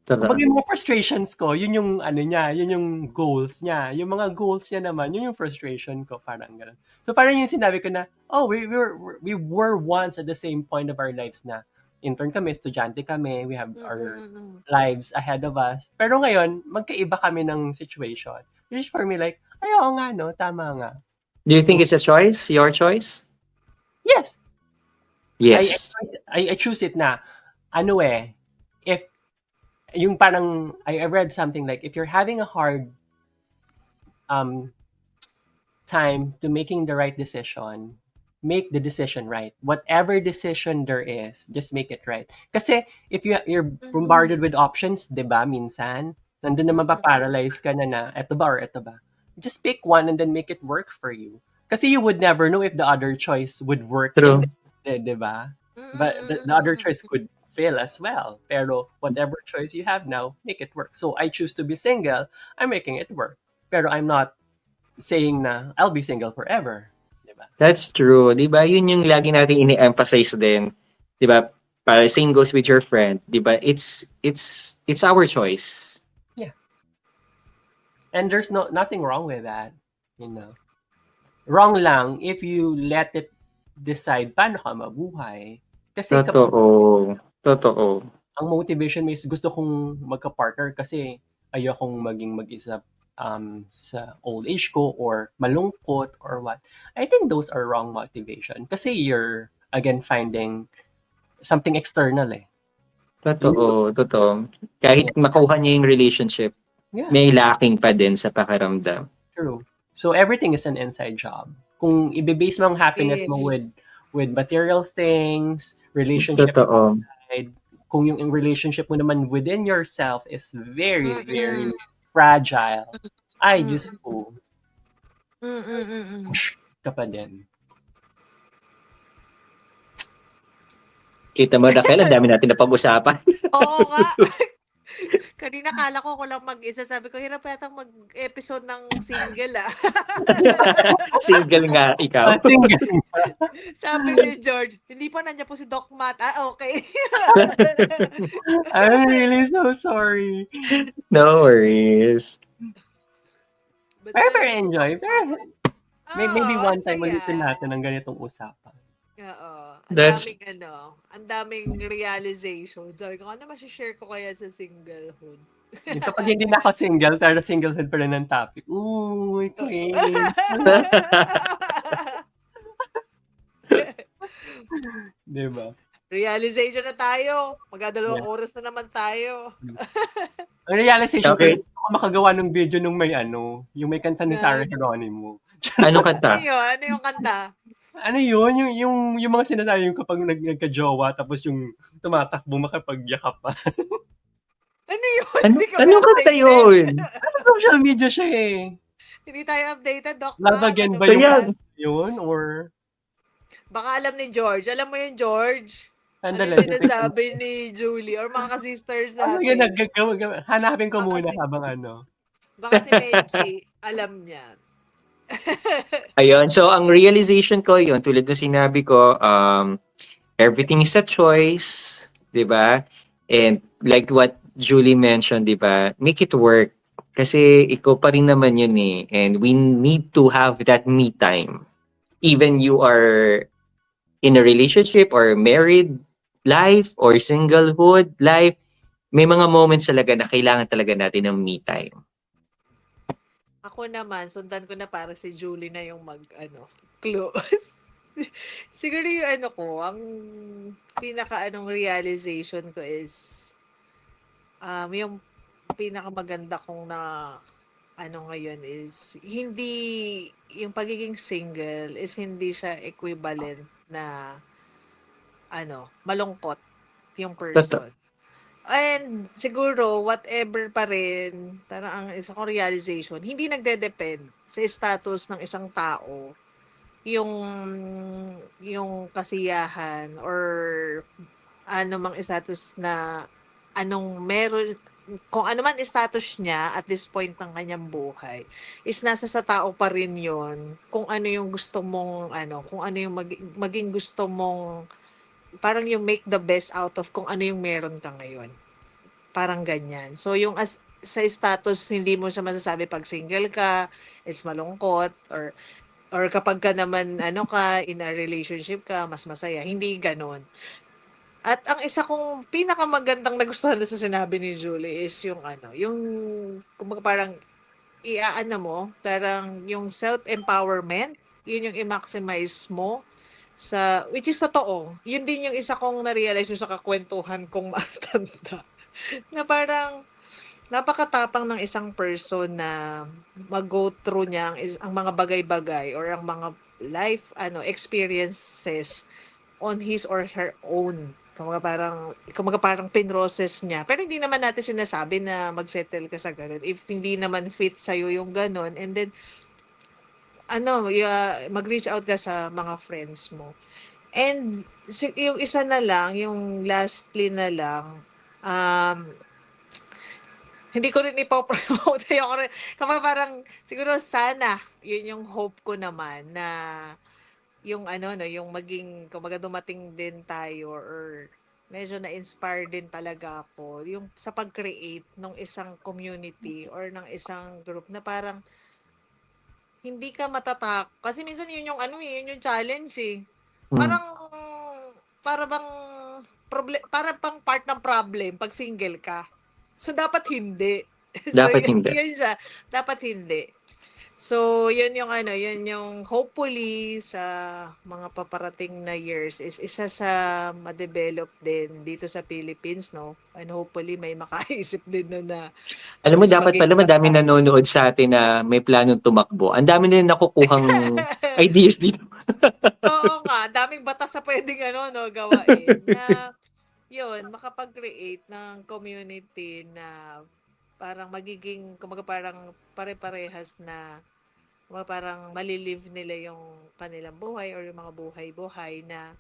Kumbaga Totoo. yung mga frustrations ko, yun yung ano niya, yun yung goals niya. Yung mga goals niya naman, yun yung frustration ko, parang ganun. So parang yung sinabi ko na, oh, we were once at the same point of our lives na intern kami, estudyante kami, we have our Mm. lives ahead of us. Pero ngayon, magkaiba kami ng situation. Which is for me like, ay, oo nga, no, tama nga. Do you think So, it's a choice? Your choice? yes, Yes. I choose it na, ano if yung parang, I read something like, if you're having a hard um, time to making the right decision, make the decision right. Whatever decision there is, just make it right. Kasi if you're bombarded with options, 'di ba, minsan, nandun na mapaparalyze ka na eto ba or eto ba. Just pick one and then make it work for you. Kasi you would never know if the other choice would work True. 'di ba? But the other choice could fail as well. Pero whatever choice you have now, make it work. So I choose to be single, I'm making it work. Pero I'm not saying na I'll be single forever. Diba? That's true. 'Di ba? Yun yung lagi nating ini-emphasize din. 'Di ba? Para same goes with your friend, 'di ba? It's our choice. Yeah. And there's nothing wrong with that. You know. Wrong lang if you let it decide paano ka mabuhay. Kasi kapag Totoo. Totoo. ang motivation mo is gusto kong magka-partner kasi ayokong maging mag-isa sa old age ko or malungkot or what. I think those are wrong motivation kasi you're again finding something external eh. Totoo, totoo. Kahit makuha niya yung relationship, Yeah, may lacking pa din sa pakiramdam. true. So everything is an inside job. Kung ibe-base mo ang happiness mo Yes. with material things, relationship Totoo. outside, kung yung relationship mo naman within yourself is very, very Mm. fragile, ay, Mm. Diyos ko, Mm. push ka pa din. Kita mo, Raquel, ang dami natin napag-usapan. Oo nga. Kanina akala ko ako lang mag-isa. Sabi ko, hirap yatang mag-episode ng single Single nga ikaw. Single. Sabi ni George, hindi pa nandiyan po si Doc Matt. Okay. I'm really so sorry. No worries. But Pero sabi ko, enjoy. Doc Pero Matt, maybe ang one time saya. ulitin natin ang ganitong usapan. Oo. That's- Ang daming realization. Sabi ko, ano masishare ko kaya sa singlehood? Yung kapag hindi na ako single, pero singlehood pa rin ang topic. Uy, queen. Diba? Realization na tayo. Magdadalawang oras na naman tayo. Ang realization Okay. ko, ako makagawa ng video nung may yung may kanta ni Sarah Geronimo. Anong kanta? Ano yung kanta? Ano yun? Yung mga sinasabi yung kapag nagka-jowa tapos yung tumatakbo makapagyakap pa. Ano yun? Hindi kami Anong kanta updated. yun? Sa social media siya eh. Hindi tayo updated, Doc. Love Matt. Again Ano ba ba yung Kaya- yan? yun? Or Baka alam ni George. Alam mo yun, George? Ano sandali. yung sinasabi ni Julie or mga ka-sisters Ano yun? natin? Hanapin ko Baka muna si- habang ano. Baka si Menchi, alam niya. Ayun, so ang realization ko yun, tulad ng sinabi ko, everything is a choice, di ba? And like what Julie mentioned, di ba? Make it work. Kasi ikaw pa rin naman yun eh. And we need to have that me time. Even you are in a relationship or married life or singlehood life, may mga moments talaga na kailangan talaga natin ng me time. Ako naman, sundan ko na para si Julie na yung clue. Siguro yung ang realization ko is, yung pinakamaganda kong na ngayon is, hindi, yung pagiging single is hindi siya equivalent na, malungkot yung person. And siguro, whatever pa rin, parang ang isa kong realization, hindi nagde-depend sa status ng isang tao yung kasiyahan or mang status na kung ano man status niya at this point ng kanyang buhay, is nasa sa tao pa rin yun kung ano yung gusto mong, kung ano yung maging gusto mong, parang yung make the best out of kung ano yung meron ka ngayon. Parang ganyan. So, yung sa status, hindi mo siya masasabi 'pag single ka is malungkot or kapag ka naman ano ka, in a relationship ka, mas masaya, hindi gano'n. At ang isa kong pinakamagandang nagustuhan dun sa sinabi ni Julie is yung ano, yung kumbaga parang i-aano mo, parang yung self-empowerment, yun yung i-maximize mo which is totoo. Yun din yung isa kong na-realize yung sa kakwentuhan kong matanda, na parang napakatapang ng isang person na mag-go through niya ang mga bagay-bagay or ang mga life experiences on his or her own. Kumbaga parang pinroses niya. Pero hindi naman natin sinasabi na mag-settle ka sa gano'n if hindi naman fit sa'yo yung gano'n, and then mag-reach out ka sa mga friends mo. And yung isa na lang, yung lastly na lang, um, hindi ko rin ipo-promote, ayoko rin kapag parang siguro sana yun yung hope ko naman na yung ano 'no, yung maging kumbaga dumating din tayo or medyo na-inspire din talaga ako yung sa pag-create ng isang community or ng isang group na parang hindi ka kasi minsan yun yung ano, yun yung challenge, eh. Hmm, Parang para bang para bang part ng problem 'pag single ka. So, dapat hindi. So, dapat hindi. yun siya, dapat hindi. So, yun yung ano, yun yung hopefully sa mga paparating na years is isa sa ma-develop din dito sa Philippines, 'no? And hopefully may makaisip din nun na at Alam mo least dapat maging pala madaming kasama. nanonood sa atin na may planong tumakbo. Ang dami nila nakukuhang ideas dito. Oo nga, daming batas na puwedeng ano 'no, gawain na yun, makapag-create ng community na parang magiging kumbaga parang pare-parehas na parang nila yung kanilang buhay or yung mga buhay-buhay na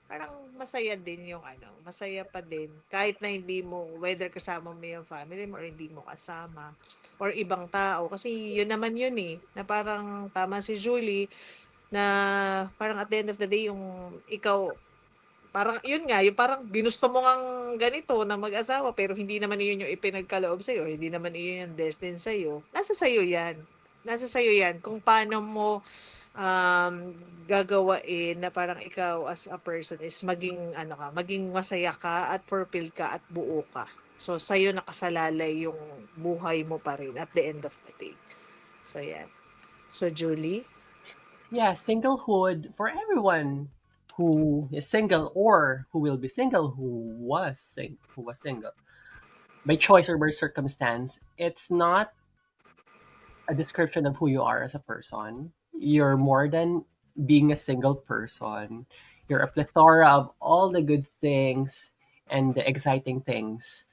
parang masaya din yung ano, masaya pa din kahit na hindi mo whether kasama mo yung family mo or hindi mo kasama or ibang tao. Kasi yun naman yun, eh, na parang tama si Julie na parang at the end of the day yung ikaw parang yun nga, yung parang ginusto mo ngang ganito na mag-asawa pero hindi naman iyon yung ipinagkaloob sa'yo, hindi naman iyon yung destined sa'yo, nasa sa'yo yan. Nasa sa'yo yan kung paano mo, um, gagawain na parang ikaw as a person is maging ano ka, maging masaya ka at fulfilled ka at buo ka. So, sa'yo nakasalalay yung buhay mo pa rin at the end of the day. So, yan. So, Julie? Yeah, singlehood for everyone who is single or who will be single who was single by choice or by circumstance. It's not a description of who you are as a person. You're more than being a single person. You're a plethora of all the good things and the exciting things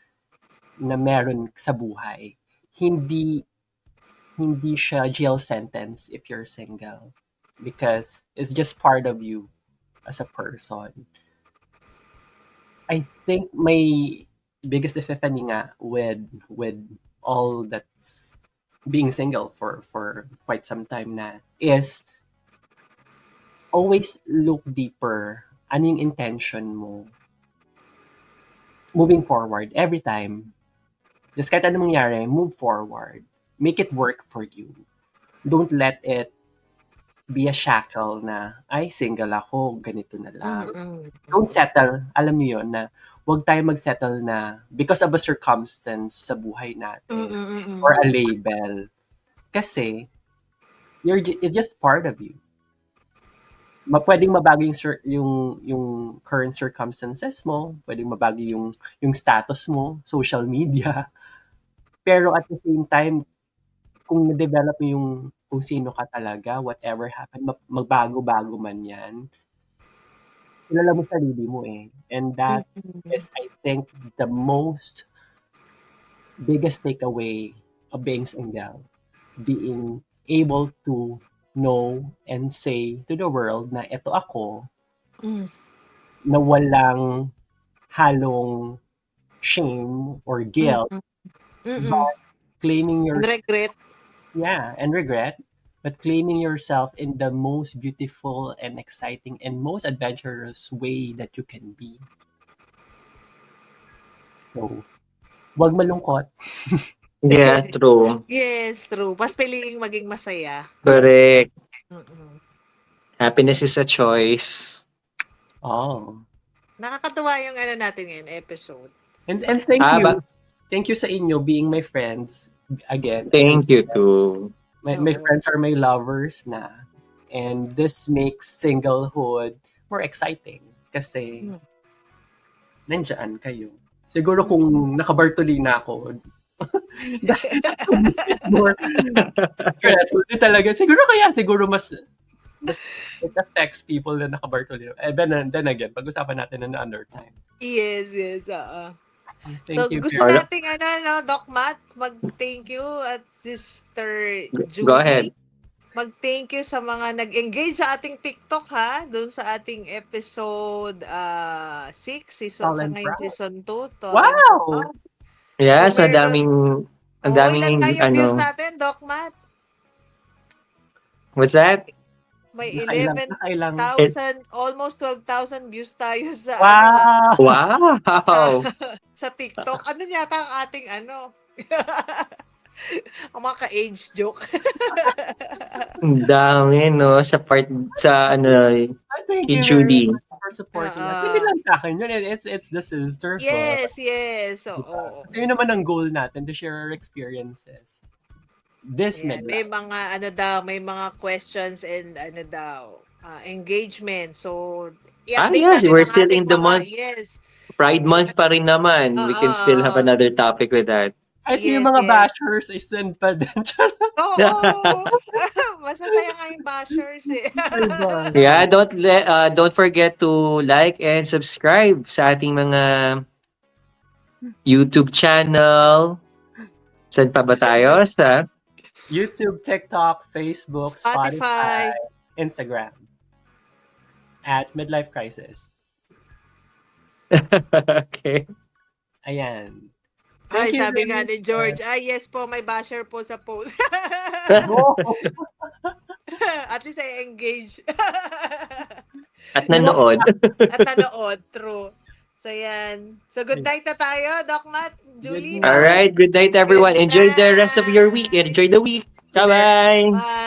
na meron sa buhay. Hindi hindi siya jail sentence if you're single because it's just part of you as a person. I think my biggest epiphany nga with all that's being single for quite some time na is always look deeper. Ano yung intention mo moving forward every time. Just kahit ano mangyari, move forward. Make it work for you. Don't let it be a shackle na, ay, single ako, ganito na lang. Mm. Don't settle. Alam niyo yun na huwag tayo mag-settle na because of a circumstance sa buhay natin or Mm. a label. Kasi it's just part of you. Pwedeng mabago yung current circumstances mo, pwedeng mabago yung status mo, social media. Pero at the same time, kung na-develop mo yung kung sino ka talaga, whatever happened, magbago-bago man yan, kilala mo sarili mo eh. And that Mm. is, I think, the most biggest takeaway of being single. Being able to know and say to the world na eto ako, Mm. na walang halong shame or guilt, Mm. Mm. but claiming And your regret. yeah, and regret, but claiming yourself in the most beautiful and exciting and most adventurous way that you can be. So Huwag malungkot. Yeah, true. Yes, true. Mas piliing maging masaya. Correct. Mm-mm. Happiness is a choice. Oh. Nakakatuwa yung ano natin ngayon, episode. And thank Ah, you. ba- Thank you sa inyo being my friends again. Thank Since you too. my Oo. friends are my lovers na. And this makes singlehood more exciting kasi Hmm. nandyan kayo. Siguro kung nakabartolina ako, more stressful din talaga. Siguro mas it affects people na nakabartolina. Then again, pag-usapan natin in another time. Yes, oo. Thank you. Gusto Alright. nating Doc Matt, mag-thank you at Sister Go ahead. Julie. Mag-thank you sa mga nag-engage sa ating TikTok ha, doon sa ating episode 6, Tall sa and ngayon Proud. season 2. Wow! Yes, So, meron- ang ilan daming, tayo views natin, Doc Matt? what's that? May Nakailang. 11,000, almost 12,000 views tayo sa Wow! Wow! sa TikTok. Ano yata ang ating ang mga ka-age joke. Ang dami, no? Sa Thank kay you Julie. very much for supporting us. Hindi lang sa akin yun. It's the sisterhood. Yes. Oo. Kasi yun naman ang goal natin, to share our experiences. This Ayan, may midlife. mga may mga questions and engagement. So, Ah, i-update yes, natin we're ang still ating in the mga, month. yes. Pride Month pa rin naman. We can still have another topic with that. Kahit yung Yes, mga yes. bashers, ay send pa din. Oo. Masasaya nga yung bashers eh. Yeah, don't forget to like and subscribe sa ating mga YouTube channel. Saan pa ba tayo? Sa YouTube, TikTok, Facebook, Spotify. Instagram. At Midlife Crisis. Okay. Ayan. Ay, Thank you sabi very nga much. ni George, yes po, may basher po sa post. Oh, At least I engage. At nanood. At nanood, true. So, yan. So, good night na tayo, Doc Matt, Julie. Good night. All right. Good night, everyone. Good Enjoy the rest of your week. night. Enjoy the week. Bye-bye. Bye.